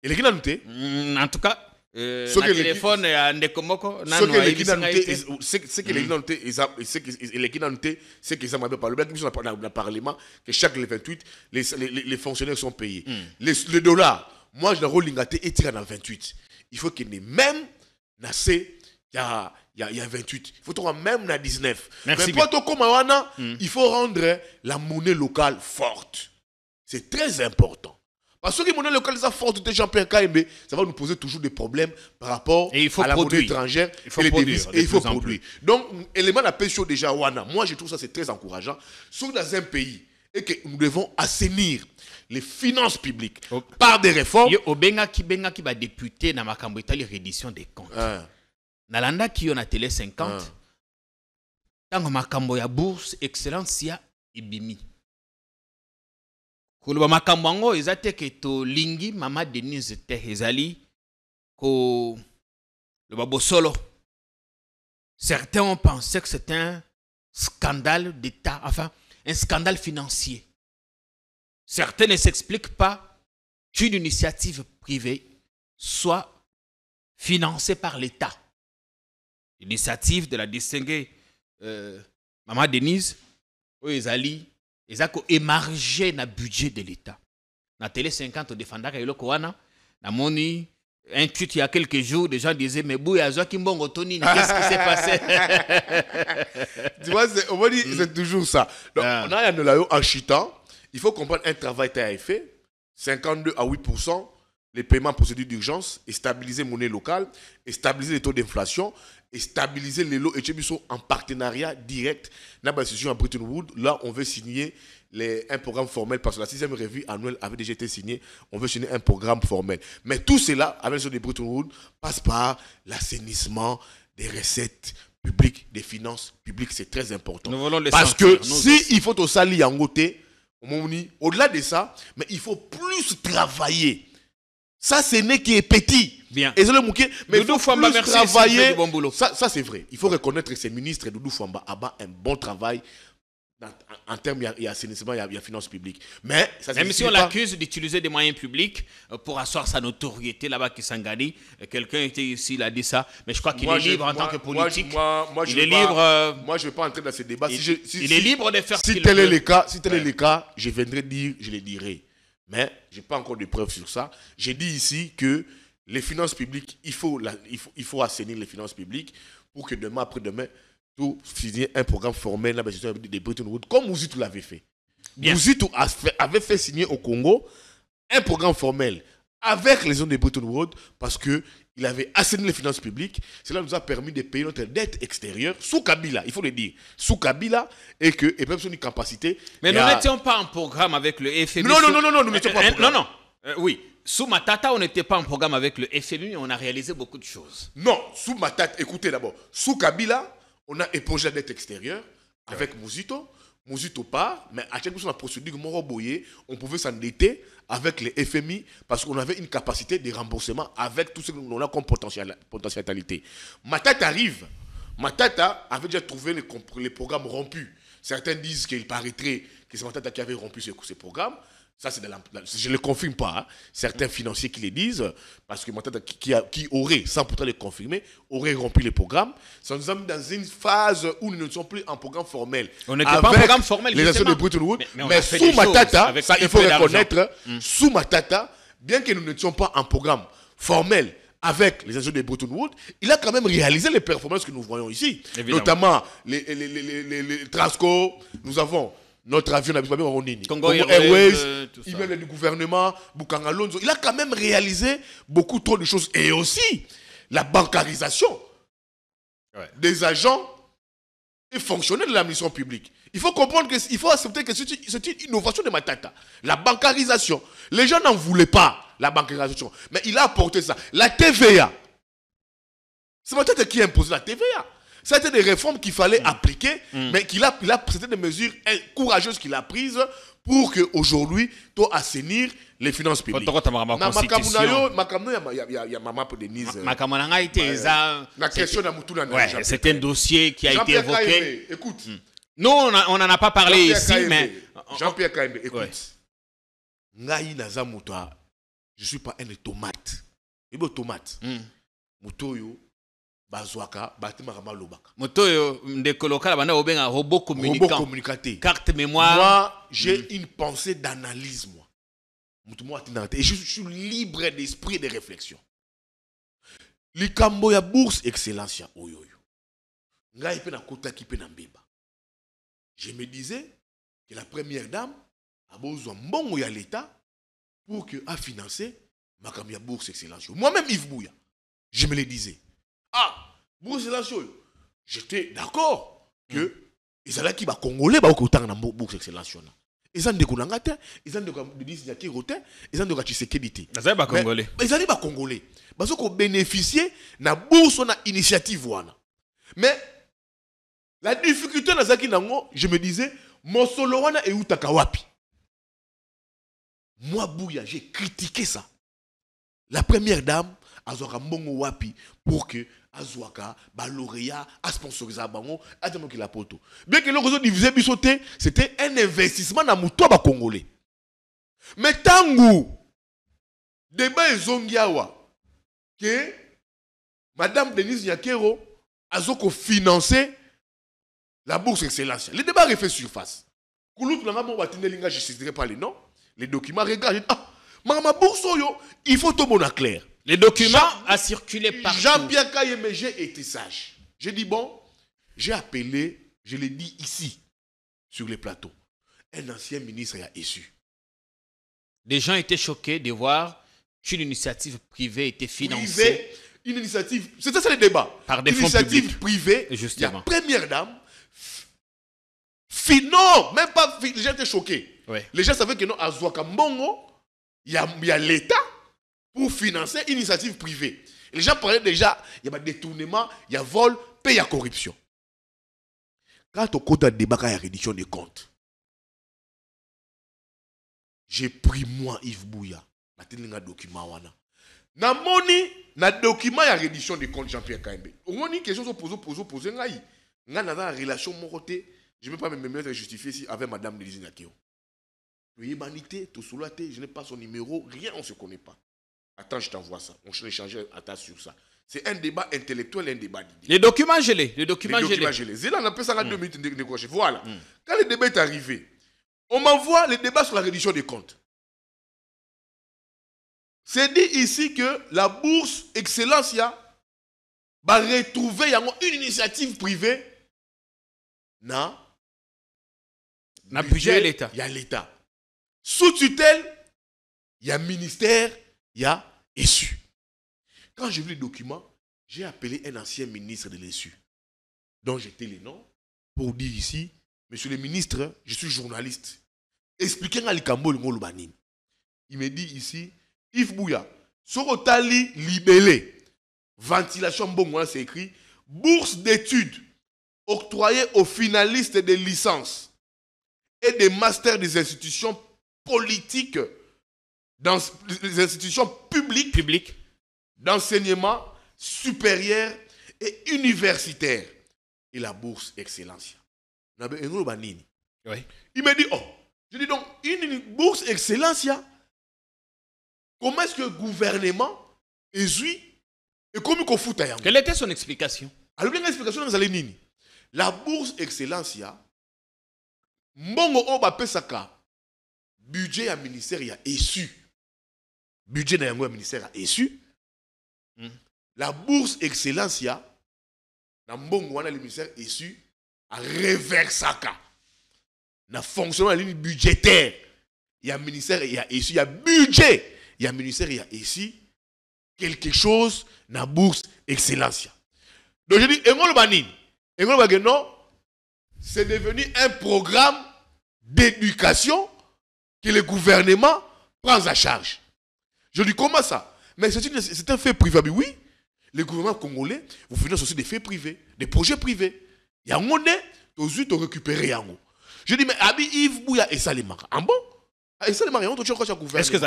Et l'équina noté en tout cas, le téléphone et un décomoko. Ce que l'équina noté, c'est qu'ils ont parlé dans le Parlement, que chaque 28, les fonctionnaires sont payés. Le dollar, moi je l'ai lingaté et tiré dans 28. Il faut qu'il y ait même il y a 28. Il faut trouver même dans 19. Merci. Mais pour comme il faut rendre la monnaie locale forte. C'est très important. Parce que la monnaie locale est forte de Jean-Pierre Kaimbe, ça va nous poser toujours des problèmes par rapport à la monnaie étrangère et les devises. Et il faut produire. Donc, élément de la pêche déjà, moi je trouve ça c'est très encourageant. Sauf dans un pays et que nous devons assainir les finances publiques par des réformes. Obenga qui va député dans ma cambouita reddition des comptes. Nalanda qui on a télé 50. Dans ma camboya bourse excellence ya ibimi. Koloba makambo ils étaient que to lingi mama Denise te ezali ko le babosolo. Certains ont pensé que c'était un scandale d'État, enfin un scandale financier. Certains ne s'expliquent pas qu'une initiative privée soit financée par l'État. L'initiative de la distinguée Maman Denise, où ils allaient émarger le budget de l'État. Dans la télé 50, on défendait que l'Okoana, dans mon un tweet il y a quelques jours, des gens disaient mais bouya Zoakimbongo Tony, qu'est-ce qui s'est passé? Tu vois, c'est toujours ça. Donc, on a en chutant. Il faut comprendre un travail qui a été fait, 52 à 8%, les paiements en procédure d'urgence, et stabiliser la monnaie locale, et stabiliser les taux d'inflation, et stabiliser les lots et sont en partenariat direct. Dans la situation à Bretton Woods, là, on veut signer un programme formel parce que la 6e revue annuelle avait déjà été signée. On veut signer un programme formel. Mais tout cela, avec la situation de Bretton Woods, passe par l'assainissement des recettes publiques, des finances publiques. C'est très important. Parce que si il faut au sali en côté, au-delà de ça, mais il faut plus travailler. Ça, ce n'est qui est petit. Bien. Et mais Doudou il faut Fouamba, plus merci, travailler. bon boulot. Ça c'est vrai. Il faut reconnaître que ces ministres, Doudou Fouamba, a un bon travail en termes d'assainissement et de finances publiques. Mais ça, même si on l'accuse d'utiliser des moyens publics pour asseoir sa notoriété là-bas qui s'engage, quelqu'un était ici, il a dit ça, mais je crois qu'il est libre en tant que politique. Il est libre. Moi, je ne vais pas entrer dans ce débat. Il est libre de faire ce qu'il veut. Si tel est le cas, je viendrai dire, je le dirai. Mais je n'ai pas encore de preuves sur ça. J'ai dit ici que les finances publiques, il faut assainir les finances publiques pour que demain, après-demain, tout signer un programme formel dans la des Bretton Woods, comme Mouzitou l'avait fait. Mouzitou avait fait signer au Congo un programme formel avec les zones de Bretton Woods parce qu'il avait assaini les finances publiques. Cela nous a permis de payer notre dette extérieure sous Kabila, il faut le dire, sous Kabila, et même sur une capacité. Mais nous n'étions pas en programme avec le FMI. Non, nous n'étions pas en programme. Oui. Sous Matata, on n'était pas en programme avec le FMI, mais on a réalisé beaucoup de choses. Non, sous Matata, écoutez d'abord, sous Kabila, on a épongé la dette extérieure avec Mouzito. Mouzito part, mais à chaque fois, la procédure Moroboye, on pouvait s'endetter avec les FMI parce qu'on avait une capacité de remboursement avec tout ce que l'on a comme potentialité. Matata arrive. Matata avait déjà trouvé les programmes rompus. Certains disent qu'il paraîtrait que c'est Matata qui avait rompu ces programmes. Ça, je ne le confirme pas. Hein. Certains financiers qui le disent, parce que Matata, qui aurait, sans pourtant le confirmer, aurait rempli les programmes. Ça nous a mis dans une phase où nous ne sommes plus en programme formel. On n'était pas en programme formel, les nations de Bretton Woods. Mais sous Matata, ça, il faut reconnaître, sous Matata, bien que nous n'étions pas en programme formel avec les nations de Bretton Woods, il a quand même réalisé les performances que nous voyons ici. Évidemment. Notamment les Trasco, nous avons notre avion Congo Airways, email du gouvernement, Bukanga Lonzo. Il a quand même réalisé beaucoup trop de choses. Et aussi, la bancarisation des agents et fonctionnaires de l'administration publique. Il faut comprendre il faut accepter que c'est une innovation de Matata. La bancarisation. Les gens n'en voulaient pas, la bancarisation. Mais il a apporté ça. La TVA. C'est Matata qui a imposé la TVA. C'était des réformes qu'il fallait appliquer, mais c'était des mesures courageuses qu'il a prises pour qu'aujourd'hui, tu assainir les finances publiques. La question c'est un dossier qui a été évoqué. Écoute. Nous, on n'en a pas parlé ici, mais... Jean-Pierre Kaimbe, écoute. Je ne suis pas un tomate. Il y a tomate. Bazwaka, Batimara Lobaka. Motoyo, ndekoloka, bana obenga robot communicant. Carte mémoire. Moi, j'ai une pensée d'analyse, moi. Et je suis libre d'esprit et de réflexion. Likambo ya bourse excellence ya oyoyo. Ngai pe na kota ki pe na mbeba. Je me disais que la première dame a besoin mbongo ya l'État pour que a financer makambo ya bourse excellence. Moi-même Yves Bouya, je me le disais. Ah, bourse excellence. J'étais d'accord que ils allaient qui ba congolais ba autant na bourse excellence. Ils ont des Koulangate, ils ont des Nyakiro, ils ont des Tshisekedi. Ils ont des Congolais. Ils ont des Congolais. Parce qu'on bénéficier de la bourse, na initiative. Mais la difficulté dans Zaki Nango, je me disais, Mosolo wana e utaka wapi. Moi, Bouya, j'ai critiqué ça. La première dame, Azwaka Mbongo wapi pour que Azwaka, lauréat, a sponsorisé Bango, a demandé la poto. Bien que le réseau divisé bisoté, c'était un investissement dans le Congolais. Mais tangu, débat Zongiawa, que Madame Denise Nyakero a financé la bourse excellence. Le débat refait surface. Koulout n'a pas je ne citerai pas les noms. Les documents regardent. Ah, ma bourse, il faut tout bon à clair. Les documents a circulé partout. Jean-Pierre Kayeme, j'ai été sage. J'ai dit bon, j'ai appelé, je l'ai dit ici, sur les plateaux, un ancien ministre a issu. Des gens étaient choqués de voir Une initiative privée était financée. Privée, une initiative, c'était ça le débat. Par des une fonds initiative publics. privée, Justement. la première dame, non, même pas, les gens étaient choqués. Ouais. Les gens savaient que non, à Zouakambongo, il y a l'État pour financer une initiative privée. Et les gens parlaient déjà, il y a détournement, il y a vol, paix, il y a corruption. Quand au côté de débat, il y a reddition des comptes, j'ai pris moi, Yves Bouya, un document. Na moni, na document, il y a reddition des comptes Jean-Pierre Kaimbe. Au moins, une question se pose, il y a une relation, mon côté, je ne peux pas me mettre justifier ici avec Madame Nelizine Akeo. L'humanité, tout sous la tête, je n'ai pas son numéro, rien, on ne se connaît pas. Attends, je t'envoie ça. On échange sur ça. C'est un débat intellectuel, un débat d'idées. Les documents gelés. Les documents gelés. Zéla, on appelle ça 2 minutes de négocier. Voilà. Quand le débat est arrivé, on m'envoie le débat sur la reddition des comptes. C'est dit ici que la bourse Excellencia va retrouver une initiative privée. Na budget à l'État. Il y a l'État. Sous tutelle, il y a ministère, il y a ESU. Quand j'ai vu le document, j'ai appelé un ancien ministre de l'ESU, dont j'étais le nom, pour dire ici, monsieur le ministre, je suis journaliste. Expliquez-moi le Cambo le Molubanine. Il me dit ici, Yves Bouya, Sorotali libellé, ventilation bon, c'est écrit, bourse d'études octroyée aux finalistes des licences et des masters des institutions politiques, dans les institutions publiques d'enseignement supérieur et universitaire et la bourse Excellencia. Oui. Il me dit, oh, je dis donc, une bourse Excellencia, comment est-ce que le gouvernement est et comment il faut faire? Quelle était son explication? Alors, l'explication, vous allez nini. La bourse Excellencia, mbongo oba pesaka, budget à ministère y a ESU. Budget na yango ministère a ESU. La bourse Excellencia, na mbongo wana le ministère ESU, a reversaka. Na fonctionnement de la ligne budgétaire, il y a ministère, il y a ESU, il y a budget, il y a ministère, il y a ESU, quelque chose na bourse Excellencia. Donc je dis, Engol Banin, non, c'est devenu un programme d'éducation que le gouvernement prend à charge. Je dis, comment ça? Mais c'est un fait privé. Oui, le gouvernement congolais, vous financez aussi des faits privés, des projets privés. Il y a un moment, tu as récupéré. Je dis, mais Abi Yves Bouya et Salimara. Ah bon? Est-ce que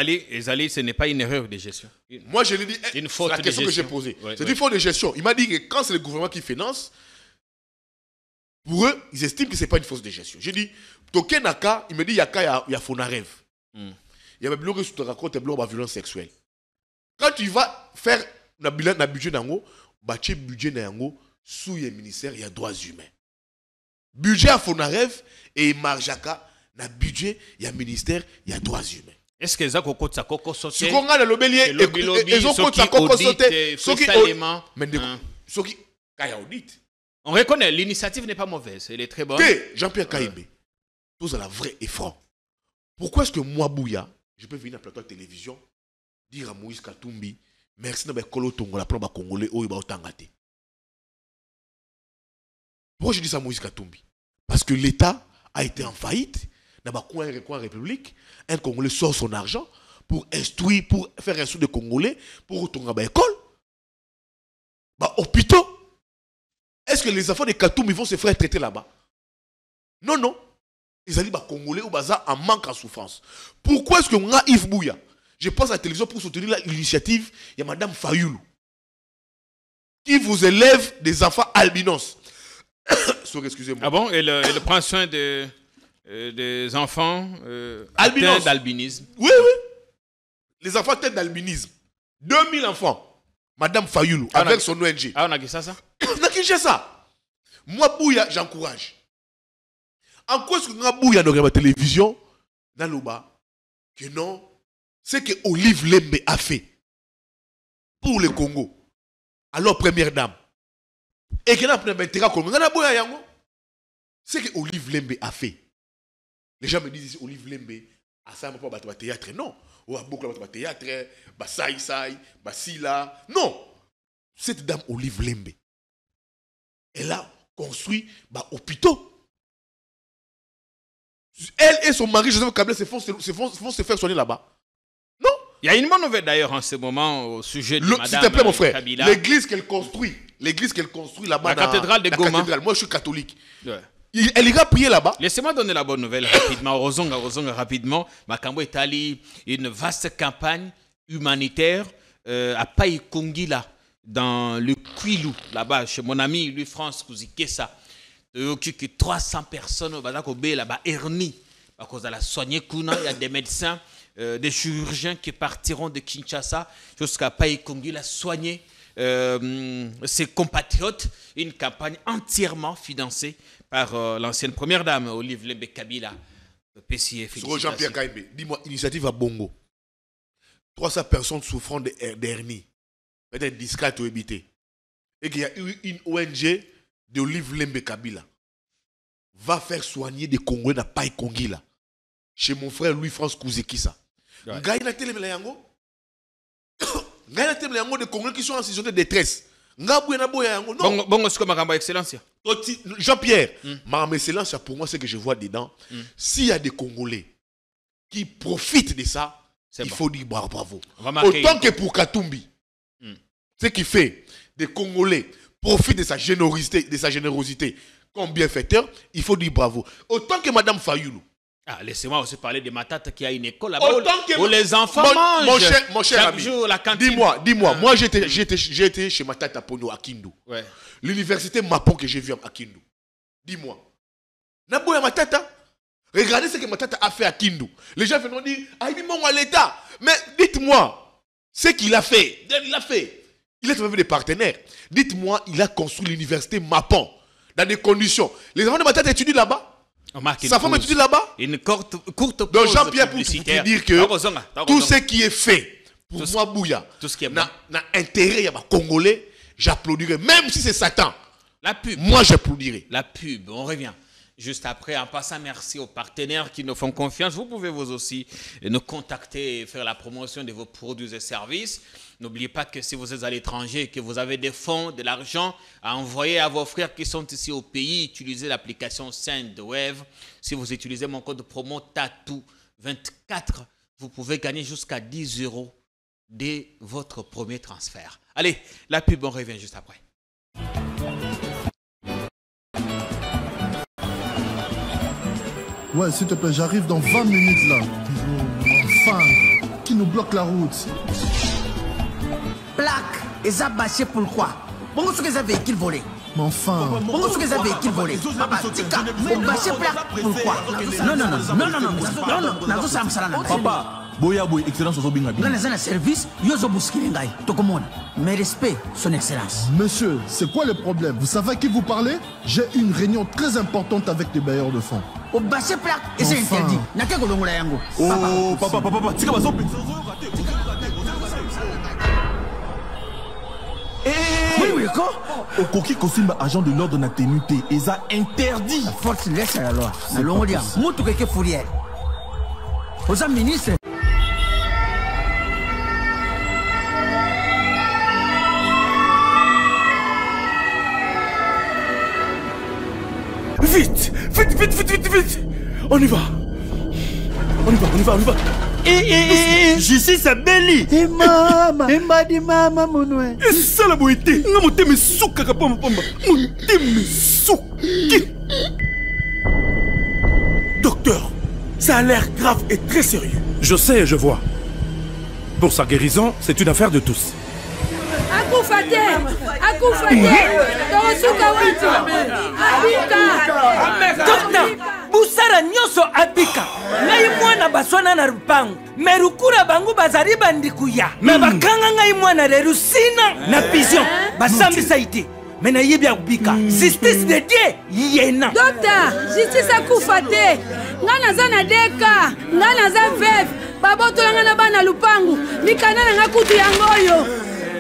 Zali, ce n'est pas une erreur de gestion? Moi, je lui dis, une faute la question de gestion que j'ai posée. C'est une faute de gestion. Il m'a dit que quand c'est le gouvernement qui finance, pour eux, ils estiment que ce n'est pas une faute de gestion. J'ai dit, Tokenaka, il me dit, il y a Fonarev. Il y a un blog sur te raconte un blog de violence sexuelle. Quand tu vas faire un budget d'ango, tu budget d'ango sous le ministère, il y a droits humains. Budget à Fonarev et Marjaka, na budget, il y a ministère, il y a droits humains. Est-ce que ça coco ça coco sauté? Si on a le lobelier, ils ont coco ça coco sauté. Ce qui audit. On reconnaît, l'initiative n'est pas mauvaise, elle est très bonne. Jean-Pierre Kaimbe, tous à la vraie et franc. Pourquoi est-ce que moi, Bouya, je peux venir à plateau de télévision, dire à Moïse Katumbi, merci de Kolo Tongo, la plombe congolais, ou il Tangate. Pourquoi je dis ça à Moïse Katumbi? Parce que l'État a été en faillite. Dans la République, un Congolais sort son argent pour instruire, pour faire instruire des Congolais, pour retourner à l'école. Hôpitaux. Est-ce que les enfants de Katoum vont se faire traiter là-bas? Non, non. Ils allaient Congolais au bazar en manque en souffrance. Pourquoi est-ce que on a Yves Bouya? Je pense à la télévision pour soutenir l'initiative. Il y a Madame Fayoulou qui vous élève des enfants albinos. Excusez-moi. Ah bon? Elle prend soin des enfants atteints d'albinisme. Oui, oui. Les enfants atteints d'albinisme. 2000 enfants. Madame Fayoulou, avec son ONG. Ah, on a dit ça? On a dit ça. Moi, Bouya, j'encourage. En quoi est-ce que nous Bouya dans la télévision, dans le bas, que non, c'est que Olive Lembe a fait pour le Congo, alors première dame, et que c'est que Olive Lembe a fait. Les gens me disent Olive Lembe À ça, pas de théâtre, non. Ou à beaucoup de théâtre, saï, sila. Non. Cette dame Olive Lembe, elle a construit hôpitaux. Elle et son mari, Joseph Kabila, se font se faire soigner là-bas. Non. Il y a une bonne nouvelle d'ailleurs en ce moment au sujet de Madame s'il te plaît, mon frère, Kabila. l'église qu'elle construit là-bas. La cathédrale de Goma. Moi, je suis catholique. Ouais. Elle ira prier là-bas. Laissez-moi donner la bonne nouvelle rapidement. Rozonga rapidement. Makambo Italie, une vaste campagne humanitaire à Païkongila, dans le Kwilu, là-bas, chez mon ami Louis France Kouzikessa. Il y a 300 personnes là-bas, hernie. À cause de la soigner Kuna, il y a des médecins, des chirurgiens qui partiront de Kinshasa jusqu'à Païkongila soigner ses compatriotes. Une campagne entièrement financée par l'ancienne première dame, Olive Lembe Kabila. Jean-Pierre Kaïbe, dis-moi, initiative à Bongo. 300 personnes souffrant d'hernie. Peut-être discrète ou éviter. Et qu'il y a eu une ONG de Olive Lembe Kabila. Va faire soigner des Congolais dans Païkongila. Chez mon frère Louis-France Kouzekissa. Gaïna Télémela Yango. Gaïna Télémela Yango des Congolais qui sont en situation de détresse. Bon, c'est comme ma excellence. Jean-Pierre, ma excellence, pour moi, c'est que je vois dedans. S'il y a des Congolais qui profitent de ça, il faut dire bravo. Autant que pour Katumbi, ce qui fait des Congolais profitent de sa générosité comme bienfaiteur, il faut dire bravo. Autant que Madame Fayoulou. Laissez-moi aussi parler de ma tante qui a une école là-bas où les enfants mangent. Mon cher ami, dis-moi, moi j'ai été chez ma tante à Pogno à Kindu. Ouais. L'université Mapon que j'ai vu à Kindu. Dis-moi. Naboya ma tante, regardez ce que ma tante a fait à Kindu. Les gens viennent dire, il m'a à l'État. Mais dites-moi, ce qu'il a fait. Il a trouvé des partenaires. Dites-moi, il a construit l'université Mapon dans des conditions. Les enfants de ma tante étudient là-bas. Sa femme étudie là-bas. Une courte pause. Donc Jean-Pierre, pour dire que tout ce qui est fait pour moi, Bouya, n'a intérêt à Congolais, j'applaudirai. Même si c'est Satan, la pub. Moi j'applaudirai. La pub, on revient. Juste après, en passant, merci aux partenaires qui nous font confiance. Vous pouvez vous aussi nous contacter et faire la promotion de vos produits et services. N'oubliez pas que si vous êtes à l'étranger et que vous avez des fonds, de l'argent à envoyer à vos frères qui sont ici au pays, utilisez l'application SendWave. Si vous utilisez mon code promo TATOU24, vous pouvez gagner jusqu'à 10 € dès votre premier transfert. Allez, la pub, on revient juste après. Ouais, s'il te plaît, j'arrive dans 20 minutes là. Enfin, qui nous bloque la route. Plaque, et ça bâché pourquoi? Bon, ce que ça véhicule volé. Mais enfin. Bon, ce que ça véhicule volé. Papa, tika, on bâché plaque pourquoi? Non. Papa, boya boy, excellence au binga. Non, non, service, yozo buskilingai. Tokomon, mes respects, son excellence. Monsieur, c'est quoi le problème? Vous savez à qui vous parlez? J'ai une réunion très importante avec les bailleurs de fonds. Au bâché plaque, et c'est interdit. N'a-t-il que l'on l'a yango. Oh, papa, tika bazo. Oui, quoi? Au coquille Kosimba, agent de l'ordre n'a tenu té, et ça interdit. La force laisse à la loi. Allons dire, moutou que fourrière. Aux hommes ministres. Vite. On y va. Jésus Sabeli. Et maman. Et madi maman monoué. Et ça la boité. Nga moteme souka kapamba pamba. Moteme souki. Docteur, ça a l'air grave et très sérieux. Je sais et je vois. Pour sa guérison, c'est une affaire de tous. Akoufate. Docteur, busara nyoso abika. Ngai mwana baswana na rupangu. Merukura bangu bazari bandikuya. Me bakanga ngai mwana lerusina na vision. Basambi saite. Mena yebi abika. Justice de Dieu yena. Docteur, justice akufate. Ngana zana deka, ngana za veve. Baboto yanga na bana lupangu. Mikana nga kutu yangoyo.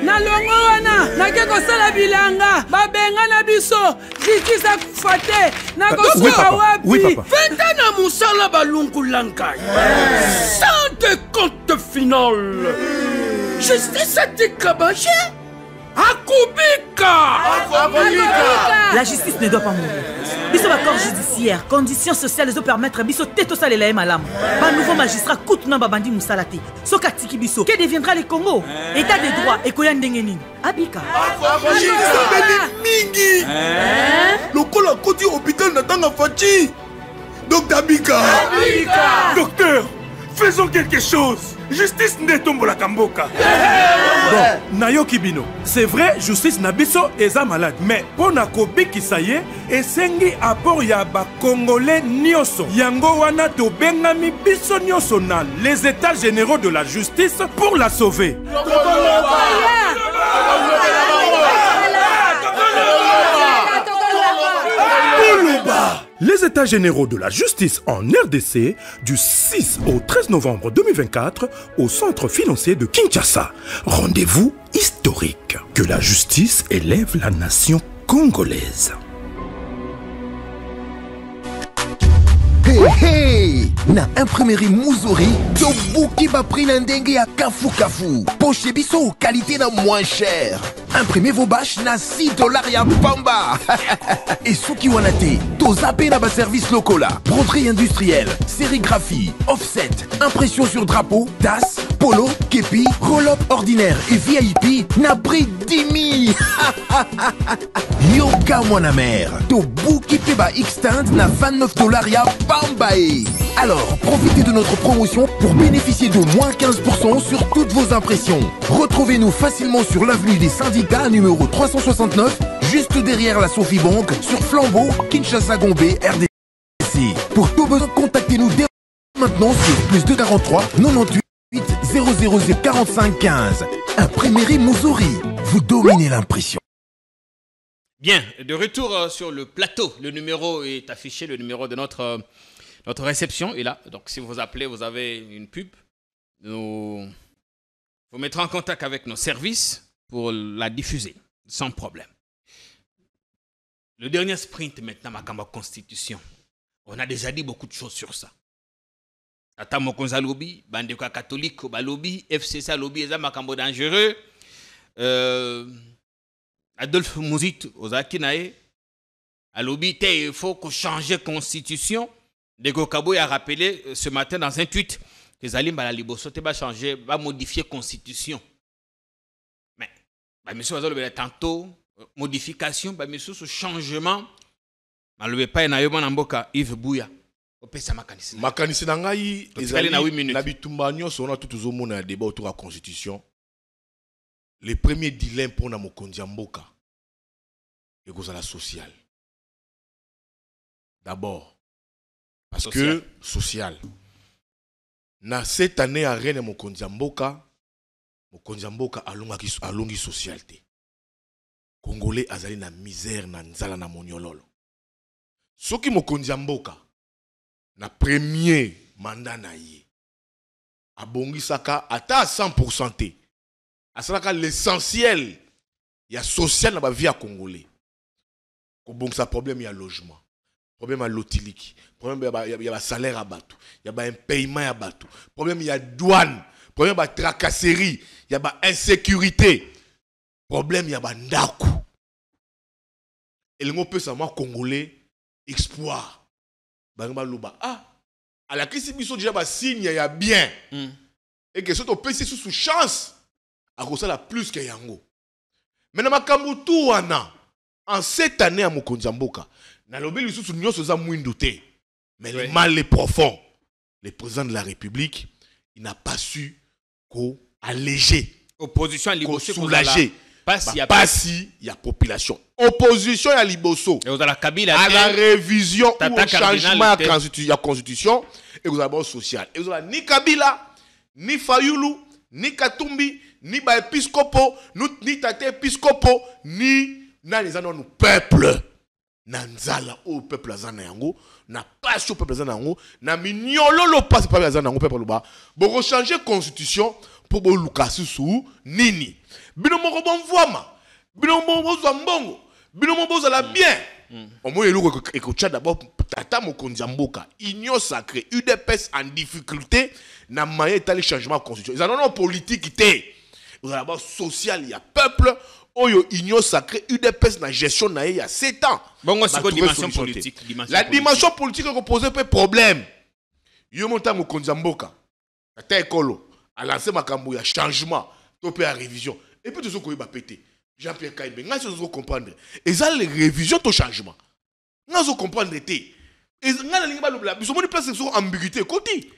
na longo wana nake kosala bilanga babenga na biso justice akufa te nakosoka wapi 20 ans na mosala balungula ngai sans de compte final justice atika baje akubika. La justice ne doit pas mourir. Biso ba corps judiciaire, conditions sociales les permettre biso teto salela e malamu. Ba nouveau magistrat coûte na babandi musalate. Soka tiki biso, que deviendra le Congo? État de droit et koya ndenge nini? Abika. Mingi. Lokola koti hôpital natanga fachi. Docteur Abika. Docteur, faisons quelque chose. Justice ne tombe la kamboka. Bon, Nayoki Bino, c'est vrai, justice Nabiso est malade. Mais pour Nakobi Kisaye, et sengi apport yaba Congolais nyoso. Yango wana to bengami biso nyoso na les états généraux de la justice pour la sauver. Les états généraux de la justice en RDC du 6 au 13 novembre 2024 au centre financier de Kinshasa. Rendez-vous historique. Que la justice élève la nation congolaise. Hey hey! Na imprimerie Muzuri, Tobuki va prendre un dengue à Kafu Kafu. Poche biso, qualité na moins cher. Imprimez vos bâches na $6 ya Pamba. Et Suki Wanate, Tozape na ba service local. Broderie industrielle, sérigraphie, offset, impression sur drapeau, tasse, polo, képi, roll-up ordinaire et VIP na prix 10 000. Yoka mwana mère, Tobuki peba extend na $29 ya Pambae. Alors, profitez de notre promotion pour bénéficier de moins 15% sur toutes vos impressions. Retrouvez-nous facilement sur l'avenue des Syndicats numéro 369, juste derrière la Sophie Bank, sur Flambeau, Kinshasa Gombe, RDC. Pour tout besoin, contactez-nous dès maintenant sur plus 243 98 000 45 15. Imprimerie Muzuri, vous dominez l'impression. Bien, de retour sur le plateau. Le numéro est affiché, le numéro de notre réception est là. Donc, si vous appelez, vous avez une pub. Nous vous mettrons en contact avec nos services pour la diffuser, sans problème. Le dernier sprint maintenant, ma constitution. On a déjà dit beaucoup de choses sur ça. Ata mokonza lobby, bandeka catholique, lobby, FCC lobby, eza makambo dangereux. Adolphe Mouzit, Ozaki Nae, à lobby, il faut qu'on change la constitution. Dego Kabo a rappelé ce matin dans un tweet que Zalim Balaliboso va changer, va modifier la constitution. Mais, monsieur Azol, tantôt, modification, monsieur, ce changement, je pas Yves Bouya. Makanisi na ngai ezali na bitumba nyonso na tout ozomona ya débat autour de la constitution. Le premier dilemme pour na mokonzi ya mboka ekozala social. D'abord parce que social. Na cette année à reine mokonzi ya mboka alongi socialité. Congolais azali na misère na nzala na moniololo. Soki mokonzi ya mboka na premier mandat na ye abongisaka ata 100% te asalaka l'essentiel ya social na ba vie ya congolais ko bongisa problème ya logement, problème ya lotiliki, problème ya ba salaire ya bato, ya ba impayement ya bato, problème ya douane, problème ya tracasserie, ya ba insécurité, problème ya ba ndaku. Elengo pesa ma congolais espoir. À la crise biso déjà ba signe ya bien et que surtout PC sous chance à cause la plus que yango. Mais na makambo tout wana en cette année à mokonzi mboka na lobi lisusu nyonso za mwindu te. Mais le mal est profond. Le président de la République, il n'a pas su alléger, opposition soulager. Passi, il y a population. Opposition à Liboso. À la révision ou au changement de la constitution. Et vous avez social. Et vous avez ni Kabila, ni Fayulu, ni Katumbi, ni Baepiscopo, ni Tate Episcopo, ni nous peuple. Nanzala au peuple azana yango, na pas au peuple azana yango, na mignolo lo passe pas azana yango peuple ba. Bon changer constitution Pobo Lukasusu, Nini. Binomo Bonvoama, Binomo Zambongo, Binomo Zala bien. Au moins, il y a d'abord Tata Mokondiamboka, Union sacrée, UDPS en difficulté, n'a pas été les changements constitutionnels. Ils en ont politique, vous avez d'abord social, il y a peuple. Oyo Union sacrée, UDPS na gestion na il y a 7 ans. Bon, c'est quoi dimension politique? La dimension politique est posée un problème. Yo monta Mokondiamboka, Tata Ekolo, a lancé makambo ya changement, topé à révision. Et puis tout ce qu'on va péter. Jean-Pierre Kaïbe, nous devons comprendre. Et ça, les révisions au changement. Nous devons comprendre. Et nous avons place ambiguïté.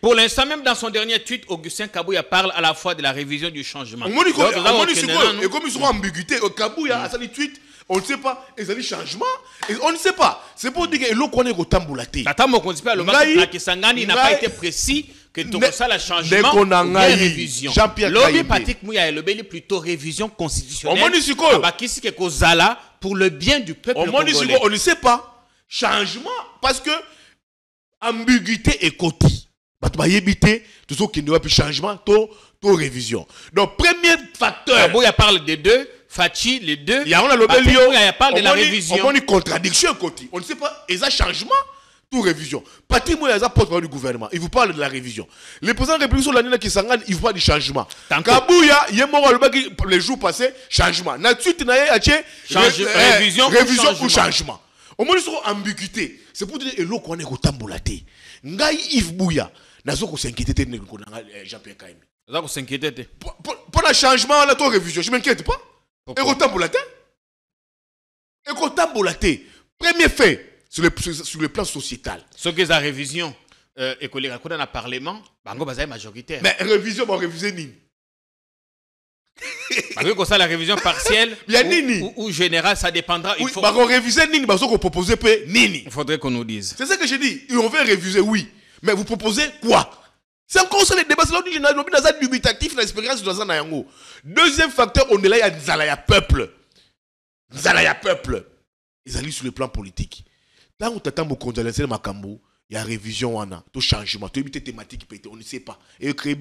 Pour l'instant, même dans son dernier tweet, Augustin Kabouya parle à la fois de la révision du changement. Et comme ils sont ambiguïté, Kabouya a sali tweet, on ne sait pas, ils ont dit changement, on ne sait pas. C'est pour dire que l'eau qu'on est au tamboulaté. Tata Mokonzi le match Kisangani n'a pas été précis. Que tout ça, le changement ou révision. L'objet Patrick Mouya est le bel plutôt révision constitutionnelle. Pour le bien du peuple congolais. On ne sait pas. Changement, parce que ambiguïté et côté. Tout ce qui ne va plus changement, tout révision. Donc, premier facteur. Kabouya parle des deux. Fachi, les deux. Il y a un parle de la révision. On a une contradiction côté. On ne sait pas. Et ça, changement. Tout révision. Patrick Mouya porte-parole du gouvernement. Il vous parle de la révision. Les présidents de la République sur l'année qui s'engagent, ils vous parlent du changement. Kabouya, il y a les jours passés, changement. Révision ou changement. Au moins, ils seront ambiguïté. C'est pour dire que l'eau qu'on est au tambolaté. Ngai Yves Bouya, n'a pas s'inquiéter de Jean-Pierre Kaïmi. N'a pas s'inquiéter. Pour le changement, la révision, je ne m'inquiète pas. Et au tambolaté. Et au tambolaté. Premier fait. Sur le plan sociétal. Ce que la révision, et que les raconte dans le Parlement, Bango Bazaï majoritaire. Mais révision, on réviser Nini. Parce que ça, la révision partielle ou générale, ça dépendra. Il faut réviser Nini, parce qu'on propose Nini. Il faudrait qu'on nous dise. C'est ça que j'ai dit. On veut réviser, oui. Mais vous proposez quoi? C'est encore ça les débats. C'est là où je suis dans dubitatif, l'expérience de la Nayango. Deuxième facteur, on est là, il y a Nzalaya peuple. Nzalaya peuple. Ils allaient sur le plan politique. Tant que tu attends mon condamnation de Makambo, il y a révision, tout changement, tout éviter thématique, on ne sait pas. Et créer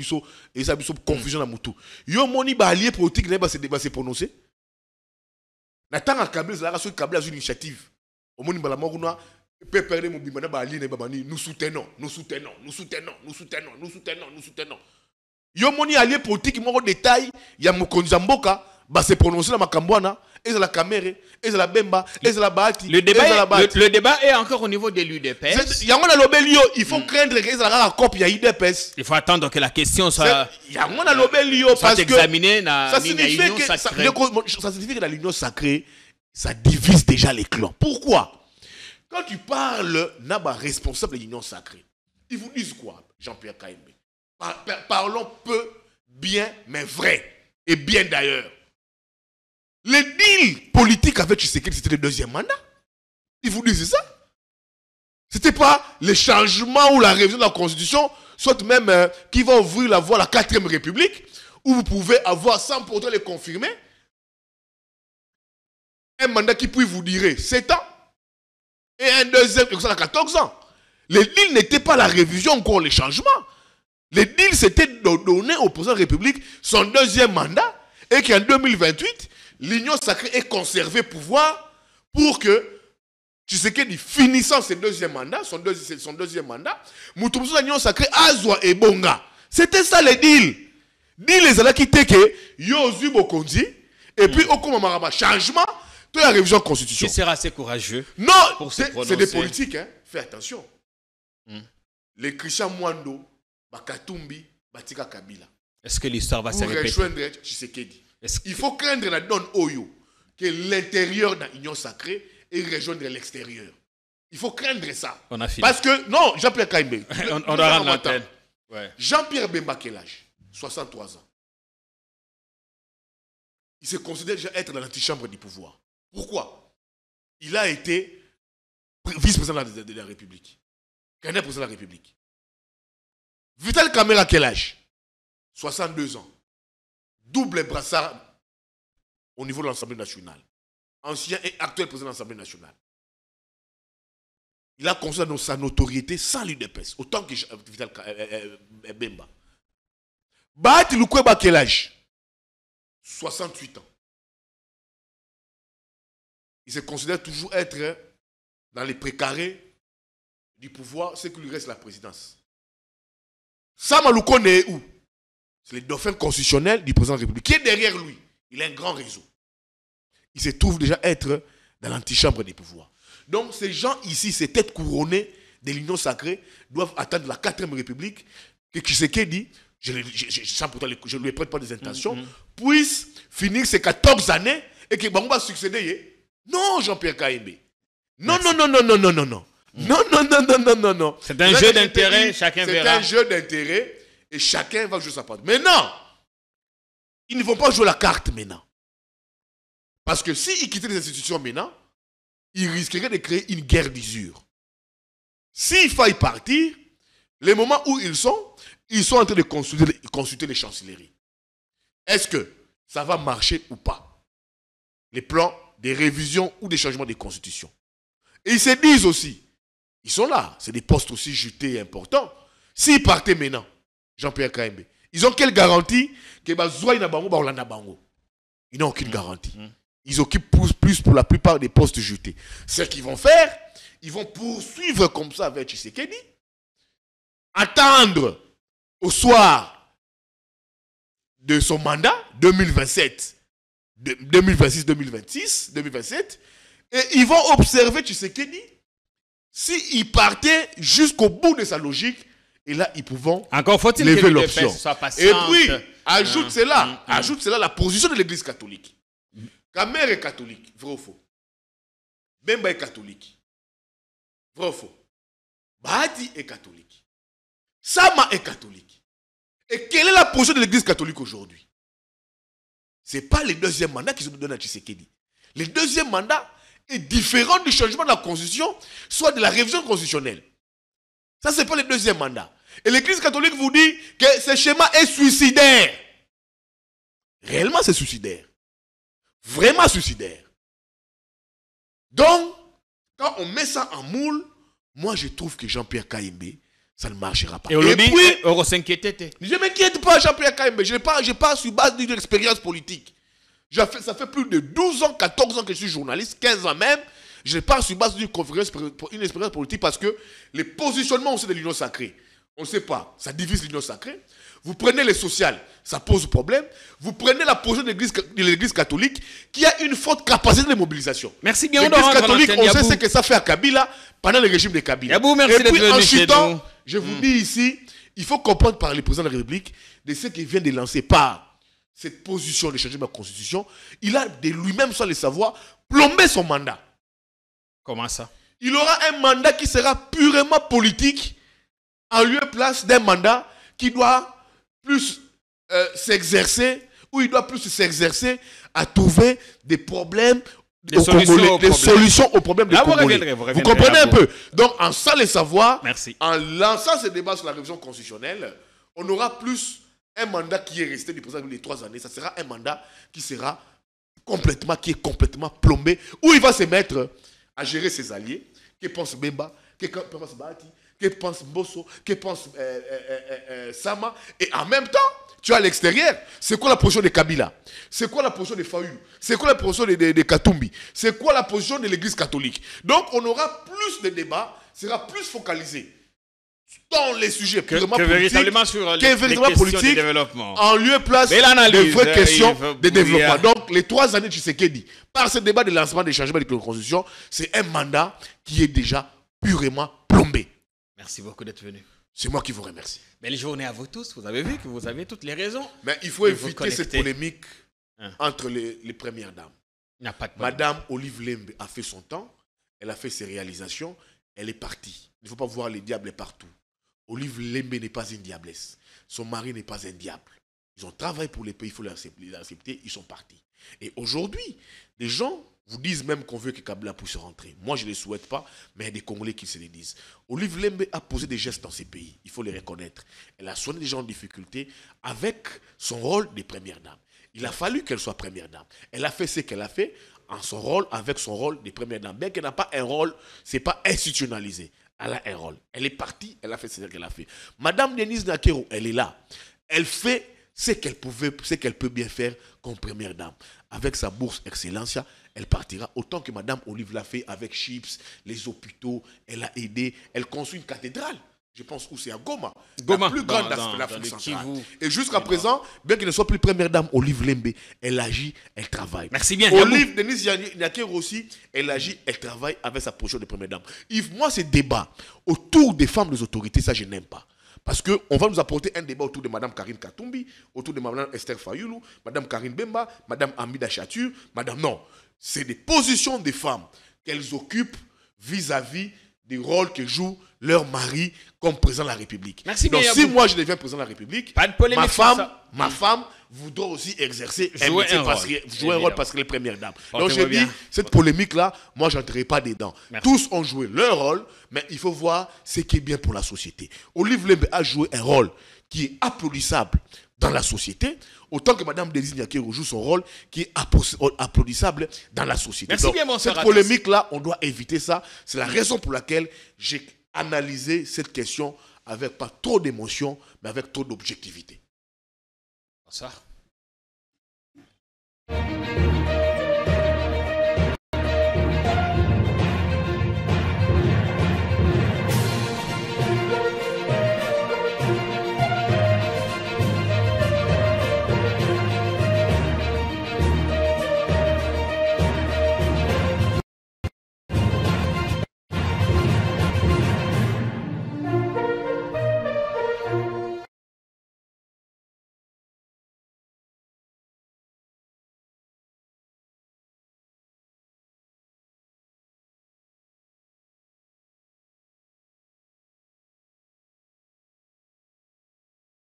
et ça confusion dans Moutou. Yo moni ba allié politique n'est pas se débat se prononcer. N'attend à câble la race câble une initiative. Au moni bala moruna peut perdre mon bimana ba allié ba bani nous soutenons. Yo moni allié politique mo détail, il y a Mokonzamboka ba se prononcer dans Makambwana. Et la caméra, et la Bemba, et la Bahati. Le débat est encore au niveau de l'UDPS. Il faut craindre que la copie de l'UDPS. Il faut attendre que la question soit examinée. Ça signifie que dans l'union sacrée, ça divise déjà les clans. Pourquoi? Quand tu parles d'un responsable de l'union sacrée, ils vous disent quoi, Jean-Pierre Kaïme? Parlons peu, bien, mais vrai. Et bien d'ailleurs. Les deals politiques avec Tshisekedi, c'était le deuxième mandat. Ils vous disent ça. C'était pas le changement ou la révision de la Constitution, soit même qui va ouvrir la voie à la 4e République, où vous pouvez avoir, sans pourtant les confirmer, un mandat qui puis vous dire 7 ans, et un deuxième qui a 14 ans. Les deals n'étaient pas la révision, encore les changements. Les deals, c'était de donner au président de la République son deuxième mandat, et qu'en 2028, l'union sacrée est conservée pouvoir pour que Tshisekedi finissant son deuxième mandat, Moutoumoussou l'union sacrée Azwa et Bonga. C'était ça le deal. Deal les ala qui étaient que Yozu Bokonzi et puis au Maraba changement de la révision constitutionnelle. Qui sera assez courageux? Non, c'est des politiques, hein. Fais attention. Les Christian Mwando, Bakatumbi, Batika Kabila. Est-ce que l'histoire va se répéter? Pour rejoindre Tshisekedi. Il faut craindre la donne Oyo, que l'intérieur de l'union sacrée et rejoindre l'extérieur. Il faut craindre ça. On a fini. Parce que, non, Jean-Pierre Kaïmbe. on doit rendre l'antenne. Ouais. Jean-Pierre Bemba, quel âge? 63 ans. Il se considère déjà être dans l'antichambre du pouvoir. Pourquoi? Il a été vice-président de la République. Candidat président de la République. Vital Kamera, quel âge? 62 ans. Double brassard au niveau de l'Assemblée nationale. Ancien et actuel président de l'Assemblée nationale. Il a construit sa notoriété sans l'UDPS, autant que Vital Bemba. Bahati Lukweba, quel âge? 68 ans. Il se considère toujours être dans les précarés du pouvoir, c'est qu'il lui reste la présidence. Sama Lukone est où? C'est le dauphin constitutionnel du président de la République qui est derrière lui. Il a un grand réseau. Il se trouve déjà être dans l'antichambre des pouvoirs. Donc ces gens ici, ces têtes couronnées de l'Union sacrée, doivent attendre la 4e République que Tshisekedi, je ne lui prête pas des intentions, puisse finir ses 14 années et que Bango va succéder. Non, Jean-Pierre Kayembe. Non, non, non, non, non, non, non, non. Non, non, non, non, non, non, non. C'est un jeu d'intérêt, chacun verra. C'est un jeu d'intérêt et chacun va jouer sa part. Mais non, ils ne vont pas jouer la carte maintenant. Parce que s'ils quittaient les institutions maintenant, ils risqueraient de créer une guerre d'usure. S'il faille partir, les moments où ils sont en train de consulter les chancelleries. Est-ce que ça va marcher ou pas? Les plans des révisions ou des changements de constitution. Et ils se disent aussi, ils sont là, c'est des postes aussi jutés et importants. S'ils partaient maintenant, Jean-Pierre Kayembe, ils ont quelle garantie que ils n'ont aucune garantie. Ils occupent plus pour la plupart des postes jutés. Ce qu'ils vont faire, ils vont poursuivre comme ça avec Tshisekedi, attendre au soir de son mandat, 2027, 2026, 2026, 2027, et ils vont observer Tshisekedi s'il partait jusqu'au bout de sa logique, et là, ils pourront lever l'option. Et puis, ajoute cela la position de l'Église catholique. Kamer est catholique, vrai ou faux? Bemba est catholique, vrai ou faux? Bahati est catholique. Sama est catholique. Et quelle est la position de l'Église catholique aujourd'hui? Ce n'est pas le deuxième mandat qu'ils ont donné à Tshisekedi. Le deuxième mandat est différent du changement de la constitution, soit de la révision constitutionnelle. Ça, ce n'est pas le deuxième mandat. Et l'Église catholique vous dit que ce schéma est suicidaire. Réellement, c'est suicidaire. Vraiment suicidaire. Donc, quand on met ça en moule, moi, je trouve que Jean-Pierre Kayembe, ça ne marchera pas. Et puis, on s'inquiétait. Je ne m'inquiète pas, Jean-Pierre Kayembe. Je ne pas sur base d'une expérience politique. Ça fait plus de 12 ans, 14 ans que je suis journaliste, 15 ans même. Je ne pas sur base d'une expérience politique parce que les positionnements aussi de l'Union sacrée, on ne sait pas, ça divise l'Union sacrée. Vous prenez les sociales, ça pose problème. Vous prenez la position de l'Église catholique qui a une forte capacité de mobilisation. Merci bien. L'Église catholique, on sait ce que ça fait à Kabila pendant le régime de Kabila. Yabou, merci et puis d'être en venu chez nous. je vous dis ici, il faut comprendre par le président de la République de ce qu'il vient de lancer par cette position de changer ma constitution. Il a de lui-même, sans le savoir, plombé son mandat. Comment ça? Il aura un mandat qui sera purement politique en lieu et place d'un mandat qui doit plus s'exercer, où il doit plus s'exercer à trouver des problèmes, des solutions aux problèmes des Congolais. Vous comprenez un peu? Donc, en ça le savoir, en lançant ce débat sur la révision constitutionnelle, on aura plus un mandat qui est resté du président les 3 années. Ça sera un mandat qui sera qui est complètement plombé, où il va se mettre à gérer ses alliés. Que pense Bemba, que pense Bahati, que pense Mbosso, que pense Sama. Et en même temps, tu as à l'extérieur, c'est quoi la position de Kabila? C'est quoi la position de Fayoulou? C'est quoi la position de Katumbi? C'est quoi la position de l'Église catholique? Donc on aura plus de débats, sera plus focalisé dans les sujets purement politiques véritablement sur les questions de développement. En lieu et place des vraies questions de développement. Donc les 3 années de Tshisekedi, par ce débat de lancement des changements de la Constitution, c'est un mandat qui est déjà purement plombé. Merci beaucoup d'être venu. C'est moi qui vous remercie. Belle journée à vous tous. Vous avez vu que vous avez toutes les raisons. Mais il faut éviter cette polémique entre les premières dames. Il n'y a pas de Madame Olive Lembe a fait son temps, elle a fait ses réalisations, elle est partie. Il ne faut pas voir les diables partout. Olive Lembe n'est pas une diablesse. Son mari n'est pas un diable. Ils ont travaillé pour les pays, il faut l'accepter, ils sont partis. Et aujourd'hui, les gens vous disent même qu'on veut que Kabila puisse rentrer. Moi, je ne le souhaite pas, mais il y a des Congolais qui se le disent. Olive Lembe a posé des gestes dans ces pays, il faut les reconnaître. Elle a soigné des gens en difficulté avec son rôle de première dame. Il a fallu qu'elle soit première dame. Elle a fait ce qu'elle a fait en son rôle, avec son rôle de première dame. Bien qu'elle n'a pas un rôle, ce n'est pas institutionnalisé. Elle a un rôle. Elle est partie, elle a fait ce qu'elle a fait. Madame Denise Nakero, elle est là. Elle fait ce qu'elle peut bien faire comme première dame. Avec sa bourse Excellencia, elle partira autant que Madame Olive l'a fait avec Chips, les hôpitaux, elle a aidé, elle construit une cathédrale. Je pense où c'est à Goma, la plus grande d'Afrique centrale. Et jusqu'à présent, bien qu'elle ne soit plus première dame, Olive Lembe, elle agit, elle travaille. Merci bien. Olive Denise Nyakero aussi, elle agit, elle travaille avec sa position de première dame. Yves, moi, ces débats autour des femmes des autorités, ça, je n'aime pas. Parce qu'on va nous apporter un débat autour de Mme Karine Katumbi, autour de Mme Esther Fayoulou, Mme Karine Bemba, Mme Amida Chatur, Mme... Non, c'est des positions des femmes qu'elles occupent vis-à-vis des rôles que joue leur mari comme président de la République. Merci donc bien, si moi je deviens président de la République, ma femme voudra aussi exercer jouer un rôle parce qu'elle est première dame. Donc j'ai dit, cette polémique-là, moi je n'entrerai pas dedans. Merci. Tous ont joué leur rôle, mais il faut voir ce qui est bien pour la société. Olive Lembe a joué un rôle qui est applaudissable dans la société, autant que Mme Denise Nyakero joue son rôle qui est applaudissable dans la société. Merci. Donc, bien, cette polémique-là, on doit éviter ça. C'est la raison pour laquelle j'ai analysé cette question avec pas trop d'émotion, mais avec trop d'objectivité. Ça.